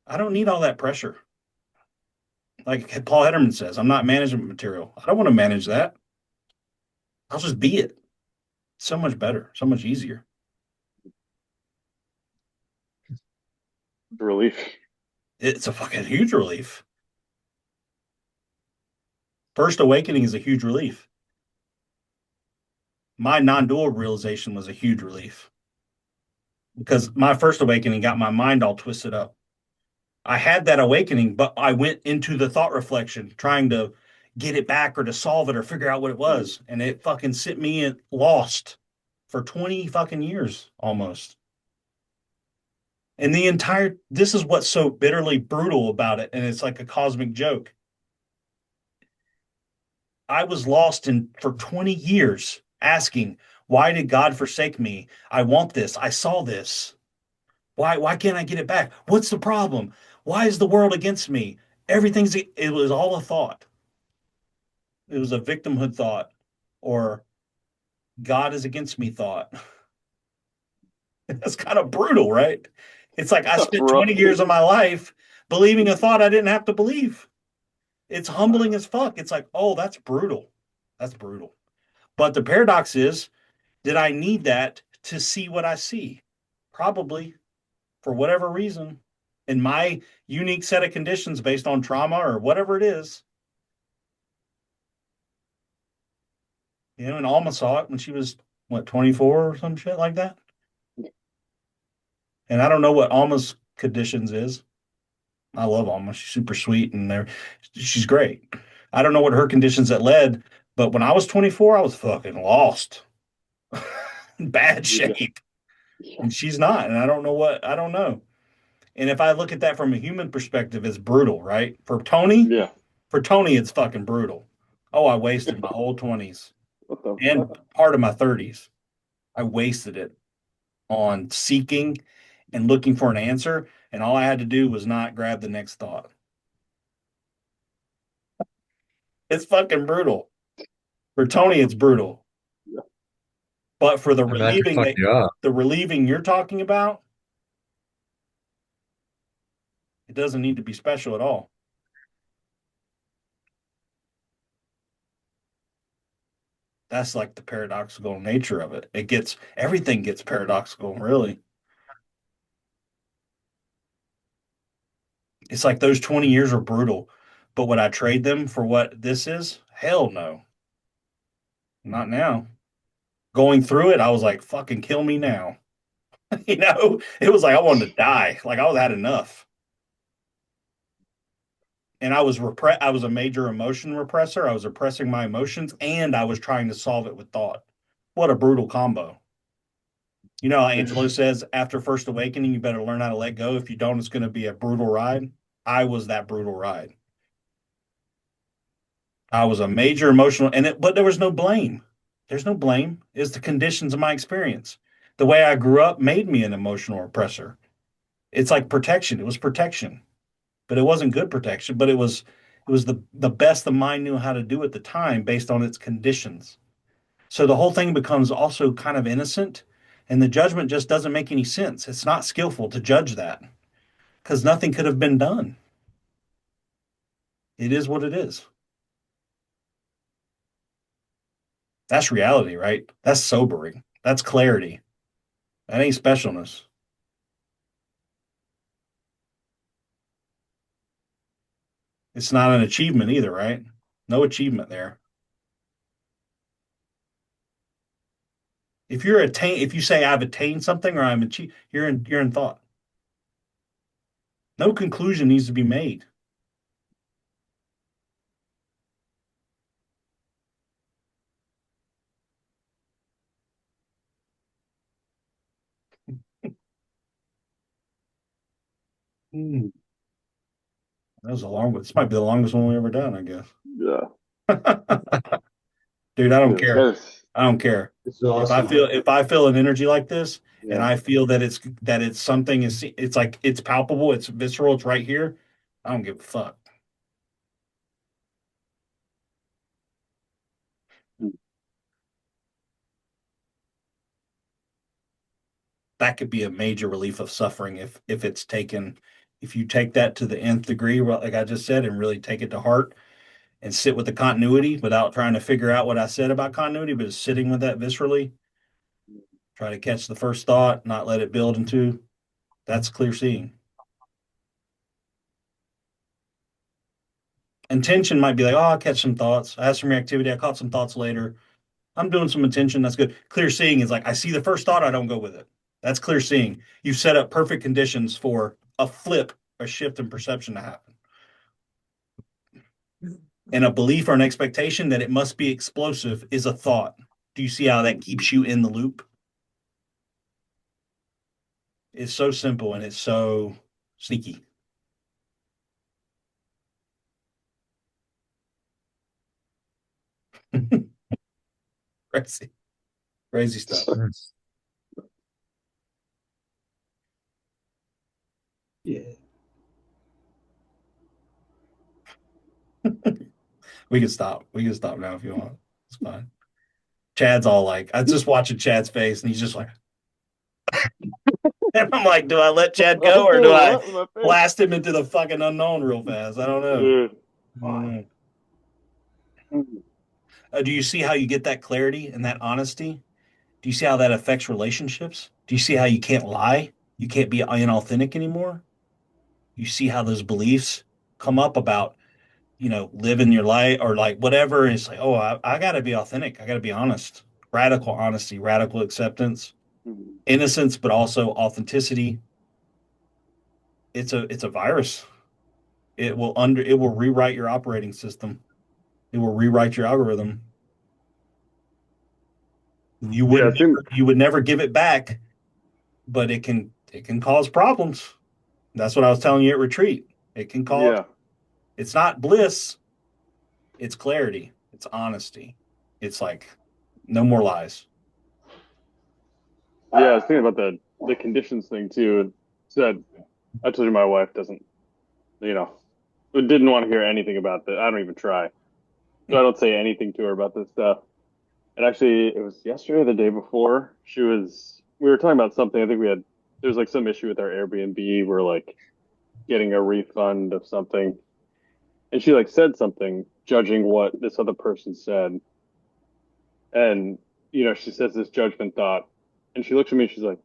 S2: I don't need all that pressure. Like Paul Hederman says, I'm not management material. I don't want to manage that. I'll just be it. So much better, so much easier.
S1: Relief.
S2: It's a fucking huge relief. First awakening is a huge relief. My non-dual realization was a huge relief because my first awakening got my mind all twisted up. I had that awakening, but I went into the thought reflection trying to get it back or to solve it or figure out what it
S1: Mm.
S2: was. And it fucking sent me lost for 20 fucking years almost. And this is what's so bitterly brutal about it. And it's like a cosmic joke. I was lost for 20 years asking, why did God forsake me? I want this. I saw this. Why can't I get it back? What's the problem? Why is the world against me? It was all a thought. It was a victimhood thought or God is against me thought. That's kind of brutal, right? It's like I
S1: That's
S2: spent
S1: rough.
S2: 20 years of my life believing a thought I didn't have to believe. It's humbling as fuck. It's like, oh, that's brutal. That's brutal. But the paradox is, did I need that to see what I see? Probably for whatever reason. In my unique set of conditions based on trauma or whatever it is. And Alma saw it when she was, what, 24 or some shit like that? And I don't know what Alma's conditions is. I love Alma. She's super sweet and she's great. I don't know what her conditions that led, but when I was 24, I was fucking lost. In bad
S1: Yeah.
S2: shape.
S1: Yeah.
S2: And she's not. And I don't know. And if I look at that from a human perspective, it's brutal, right?
S1: Yeah.
S2: For Tony, it's fucking brutal. Oh, I wasted my whole 20s
S1: What the
S2: and
S1: fuck?
S2: part of my 30s. I wasted it on seeking and looking for an answer. And all I had to do was not grab the next thought. It's fucking brutal. For Tony, it's brutal.
S1: Yeah.
S2: But for
S5: I mean, that could fuck you up.
S2: the relieving you're talking about, it doesn't need to be special at all. That's like the paradoxical nature of it. Everything gets paradoxical, really. It's like those 20 years are brutal, but would I trade them for what this is? Hell no. Not now. Going through it, I was like, fucking kill me now. It was like I wanted to die. Like I was had enough. And I was a major emotion repressor. I was repressing my emotions and I was trying to solve it with thought. What a brutal combo. Angelo says after first awakening, you better learn how to let go. If you don't, it's going to be a brutal ride. I was that brutal ride. I was a major emotional, but there was no blame. There's no blame. It's the conditions of my experience. The way I grew up made me an emotional oppressor. It's like protection. It was protection, but it wasn't good protection. But it was the best the mind knew how to do at the time based on its conditions. So the whole thing becomes also kind of innocent, and the judgment just doesn't make any sense. It's not skillful to judge that because nothing could have been done. It is what it is. That's reality, right? That's sobering. That's clarity. That ain't specialness. It's not an achievement either, right? No achievement there. If you say I've attained something or I'm achieved, you're in thought. No conclusion needs to be made. Hmm. That was a long one. This might be the longest one we've ever done, I guess.
S1: Yeah.
S2: Dude, I don't
S1: Yeah.
S2: care. I don't care.
S4: It's awesome.
S2: If I feel an energy like this and
S1: Yeah.
S2: I feel that it's something is it's like it's palpable, it's visceral, it's right here, I don't give a fuck. That could be a major relief of suffering if it's taken if you take that to the nth degree, like I just said, and really take it to heart and sit with the continuity without trying to figure out what I said about continuity, but just sitting with that viscerally, try to catch the first thought, not let it build into that's clear seeing. Intention might be like, oh, I'll catch some thoughts. I have some reactivity. I caught some thoughts later. I'm doing some intention. That's good. Clear seeing is like, I see the first thought. I don't go with it. That's clear seeing. You've set up perfect conditions for a flip, a shift in perception to happen. And a belief or an expectation that it must be explosive is a thought. Do you see how that keeps you in the loop? It's so simple and it's so sneaky. Crazy, crazy stuff.
S4: Yeah.
S2: We can stop. We can stop now if you want. It's fine. Chad's all like, I just watching Chad's face, and he's just like, and I'm like, do I let Chad
S1: I
S2: go
S1: was
S2: or do
S1: doing
S2: I
S1: what with my face?
S2: blast him into the fucking unknown real fast? I don't know.
S1: Dude.
S2: I don't know. Do you see how you get that clarity and that honesty? Do you see how that affects relationships? Do you see how you can't lie? You can't be inauthentic anymore? You see how those beliefs come up about, living your life or like whatever. And it's like, oh, I got to be authentic. I got to be honest. Radical honesty, radical acceptance, innocence, but also authenticity. It's a virus. It will rewrite your operating system. It will rewrite your algorithm.
S1: Yeah, it seemed,
S2: You would never give it back, but it can cause problems. That's what I was telling you at retreat. It can cause
S1: yeah.
S2: it's not bliss, it's clarity, it's honesty. It's like no more lies.
S1: Yeah, I was thinking about the conditions thing too. And said I told you my wife doesn't, you know, didn't want to hear anything about that. I don't even try. So I don't say anything to her about this stuff. And actually, it was yesterday or the day before. We were talking about something. I think there was like some issue with our Airbnb. We're like getting a refund of something. And she like said something, judging what this other person said. And, she says this judgment thought. And she looks at me, she's like,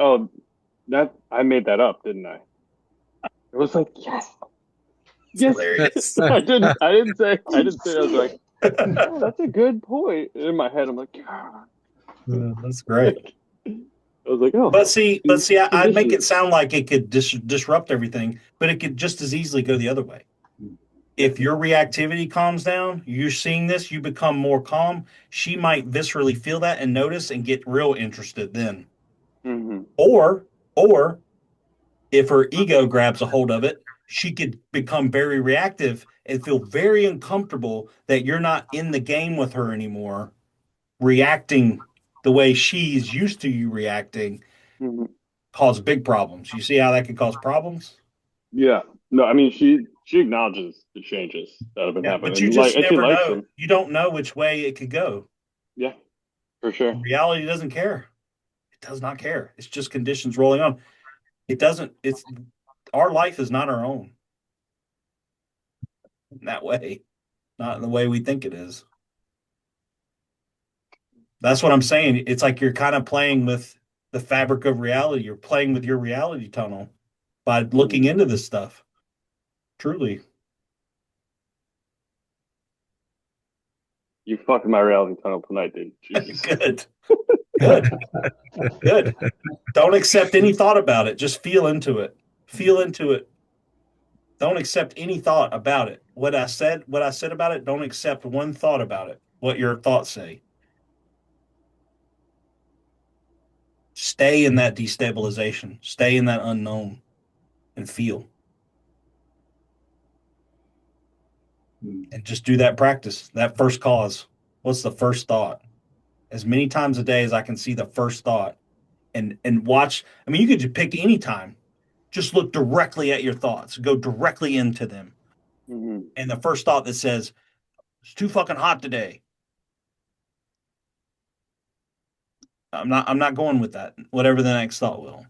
S1: oh, that, I made that up, didn't I? It was like, yes,
S2: It's
S1: yes.
S2: hilarious.
S1: I didn't say, I was like, oh, that's a good point. In my head, I'm like, yeah.
S2: That's great.
S1: I was like, oh,
S2: But see, I'd make it
S1: conditioning.
S2: sound like it could disrupt everything, but it could just as easily go the other way.
S1: Yeah.
S2: If your reactivity calms down, you're seeing this, you become more calm. She might viscerally feel that and notice and get real interested then.
S1: Hmm.
S2: Or, or if her ego grabs a hold of it, she could become very reactive and feel very uncomfortable that you're not in the game with her anymore, reacting the way she's used to you reacting,
S1: Hmm.
S2: cause big problems. You see how that could cause problems?
S1: Yeah. No, I mean, she acknowledges the changes that have been
S2: Yeah,
S1: happening
S2: but you
S1: and
S2: just
S1: and she
S2: never
S1: likes
S2: know.
S1: them.
S2: You don't know which way it could go.
S1: Yeah, for sure.
S2: Reality doesn't care. It does not care. It's just conditions rolling on. It doesn't, it's our life is not our own in that way, not in the way we think it is. That's what I'm saying. It's like you're kind of playing with the fabric of reality. You're playing with your reality tunnel by looking
S1: Mhm.
S2: into this stuff. Truly.
S1: You fucked my reality tunnel tonight, dude. Jesus.
S2: Good. Good. Good. Don't accept any thought about it. Just feel into it. Feel into it. Don't accept any thought about it. What I said about it, don't accept one thought about it. What your thoughts say. Stay in that destabilization. Stay in that unknown and feel. and just do that practice. That first cause. What's the first thought? As many times a day as I can see the first thought and watch. I mean, you could just pick any time. Just look directly at your thoughts. Go directly into them.
S1: Hmm.
S2: And the first thought that says, "It's too fucking hot today." I'm not going with that. Whatever the next thought will.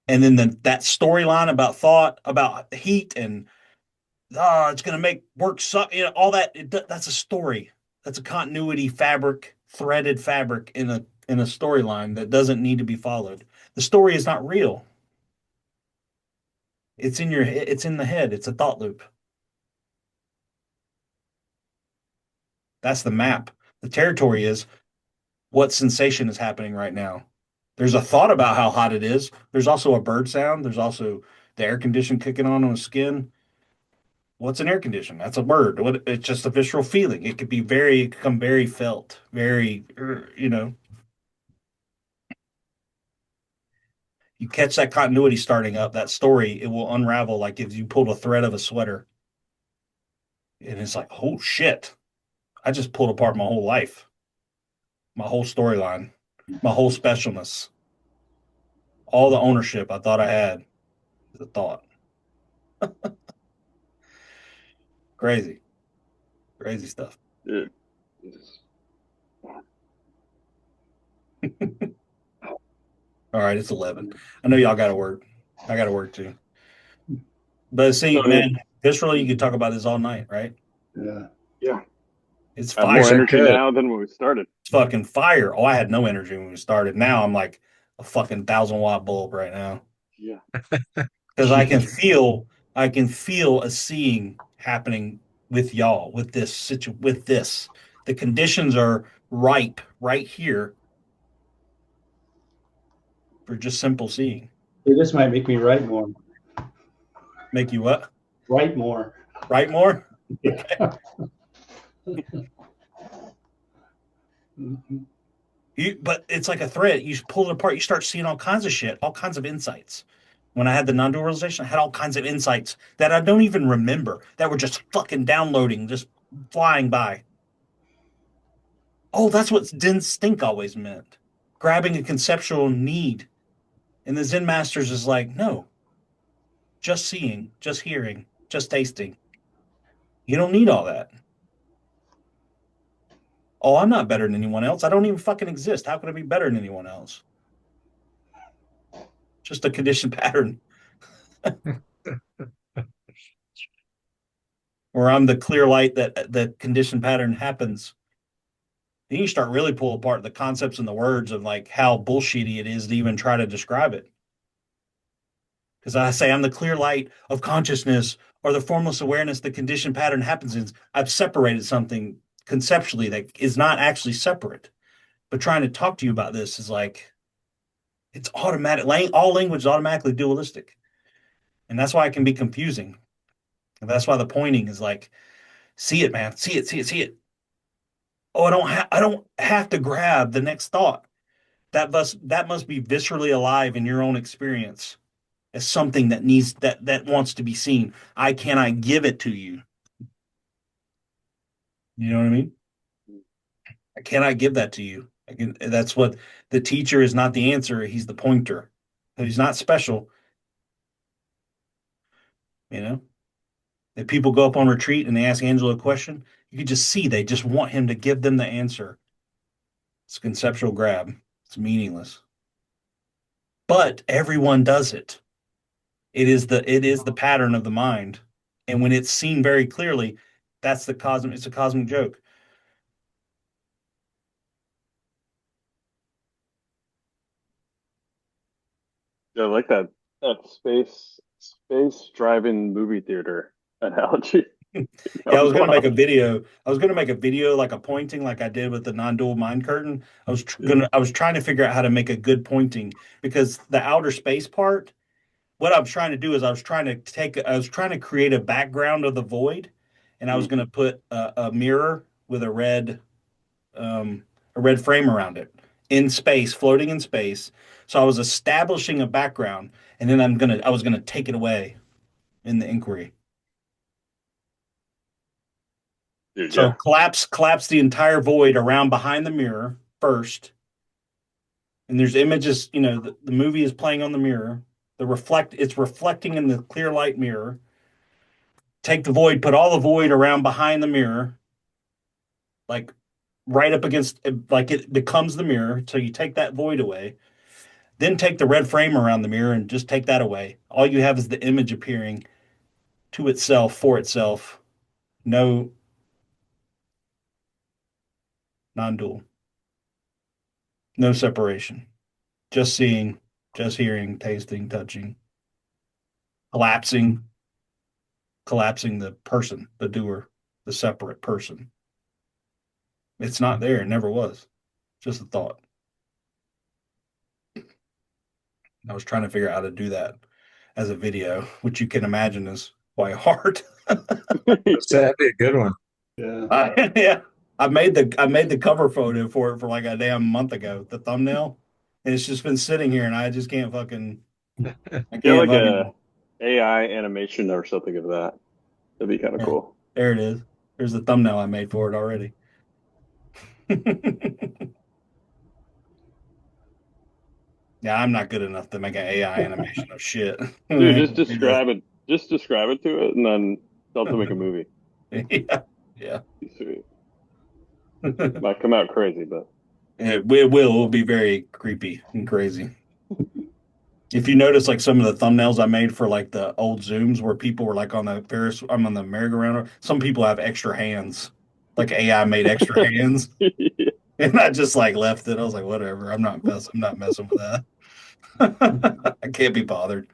S2: And then that storyline about thought about heat and it's going to make work suck. All that. That's a story. That's a continuity fabric, threaded fabric in a storyline that doesn't need to be followed. The story is not real. It's in your. It's in the head. It's a thought loop. That's the map. The territory is what sensation is happening right now. There's a thought about how hot it is. There's also a bird sound. There's also the air condition kicking on the skin. What's an air condition? That's a word. What it's just a visceral feeling. It could be it could come very felt, very you catch that continuity starting up, that story, it will unravel like if you pulled a thread of a sweater. And it's like, oh shit. I just pulled apart my whole life, my whole storyline, my whole specialness, all the ownership I thought I had. The thought. Crazy, crazy stuff.
S1: Dude.
S2: All right, it's 11. I know y'all got to work. I got to work too. But see,
S1: Tony,
S2: man, viscerally, you could talk about this all night, right?
S4: Yeah.
S1: yeah,
S2: It's
S1: I have
S2: fire.
S1: more
S5: Sure
S1: energy
S5: could.
S1: now than when we started.
S2: It's fucking fire. Oh, I had no energy when we started. Now I'm like a fucking 1,000-watt bulb right now
S1: Yeah.
S2: because I can feel a seeing happening with y'all with with this. The conditions are ripe right here for just simple seeing.
S4: Hey, this might make me write more.
S2: Make you what?
S4: Write more.
S2: Write more? Okay.
S4: Yeah. Mhm.
S2: But it's like a thread. You pull it apart, you start seeing all kinds of shit, all kinds of insights. When I had the non-dual realization, I had all kinds of insights that I don't even remember that were just fucking downloading, just flying by. Oh, that's what dense stink always meant. Grabbing a conceptual need. And the Zen Masters is like, no, just seeing, just hearing, just tasting. You don't need all that. Oh, I'm not better than anyone else. I don't even fucking exist. How could I be better than anyone else? Just a conditioned pattern where I'm the clear light that the conditioned pattern happens. Then you start really pull apart the concepts and the words of like how bullshitty it is to even try to describe it. Because I say I'm the clear light of consciousness or the formless awareness the conditioned pattern happens in. I've separated something conceptually that is not actually separate. But trying to talk to you about this is like it's automatic. All language is automatically dualistic, and that's why it can be confusing. And that's why the pointing is like, see it, man, see it, see it, see it. Oh, I don't have to grab the next thought. That must be viscerally alive in your own experience as something that wants to be seen. I cannot give it to you. You know what I mean? I cannot give that to you. That's what the teacher is not the answer. He's the pointer. He's not special. You know, if people go up on retreat and they ask Angelo a question, you can just see they just want him to give them the answer. It's a conceptual grab. It's meaningless. But everyone does it. It is the pattern of the mind. And when it's seen very clearly, it's a cosmic joke.
S1: Yeah, I like that space drive-in movie theater analogy.
S2: Yeah,
S1: That
S2: I
S1: was
S2: was gonna make
S1: wild.
S2: a video. I was gonna make a video like a pointing like I did with the non-dual mind curtain. I was trying to figure out how to make a good pointing because the outer space part, what I was trying to do is I was trying to create a background of the void, and I was
S1: Mm.
S2: gonna put a mirror with um a red frame around it in space, floating in space. So I was establishing a background, and then I was gonna take it away in the inquiry.
S1: Dude,
S2: So
S1: yeah.
S2: collapse the entire void around behind the mirror first. And there's images, the movie is playing on the mirror. It's reflecting in the clear light mirror. Take the void, put all the void around behind the mirror, like right up against, like it becomes the mirror. So you take that void away. Then take the red frame around the mirror and just take that away. All you have is the image appearing to itself, for itself. No non-dual. No separation. Just seeing, just hearing, tasting, touching, collapsing, collapsing the person, the doer, the separate person. It's not there. It never was. Just a thought. I was trying to figure out how to do that as a video, which you can imagine is quite hard.
S5: That'd be a good one.
S4: Yeah.
S2: Yeah, I made the cover photo for it for like a damn month ago, the thumbnail, and it's just been sitting here, and I just can't fucking, I
S1: Get
S2: can't
S1: like a
S2: fucking.
S1: AI animation or something of that. That'd be kind of
S2: Yeah,
S1: cool.
S2: there it is. There's the thumbnail I made for it already. Yeah, I'm not good enough to make an AI animation of shit.
S1: Dude,
S2: I
S1: just
S2: can do that.
S1: describe it. Just describe it to it, and then tell it to make a movie.
S2: Yeah, yeah.
S1: Be sweet. Might come out crazy, but
S2: It will be very creepy and crazy. If you notice, like some of the thumbnails I made for like the old Zooms where people were like on the I'm on the merry-go-round. Some people have extra hands, like AI made extra hands, and I just like left it. I was like, whatever. I'm not messing with that. I can't be bothered.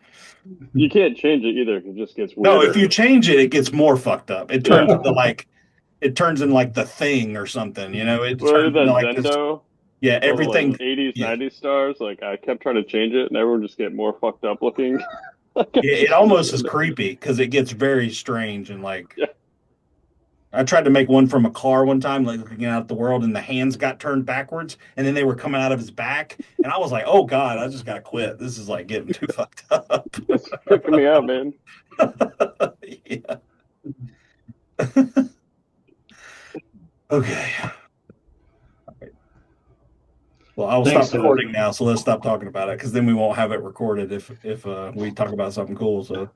S1: you can't change it either. It just gets
S2: No, if
S1: weirder.
S2: you change it, it gets more fucked up. It turns
S1: Yeah.
S2: into like it turns in like the thing or something. It
S1: Well,
S2: turns into
S1: that
S2: like this.
S1: Zendo,
S2: Yeah,
S1: all the like
S2: everything.
S1: 80s,
S2: Yeah,
S1: 90s stars, like I kept trying to change it, and everyone just get more fucked up looking. Like I
S2: yeah. It
S1: just couldn't
S2: almost
S1: do
S2: is
S1: it.
S2: creepy because it gets very strange and like
S1: Yeah.
S2: I tried to make one from a car one time, like looking out at the world, and the hands got turned backwards, and then they were coming out of his back, and I was like, "Oh God, I just gotta quit. This is like getting too fucked up."
S1: It's freaking me out, man.
S2: Yeah. Okay. Well, I will
S4: Thanks,
S2: stop
S4: Doug.
S2: recording now, so let's stop talking about it because then we won't have it recorded if we talk about something cool. So.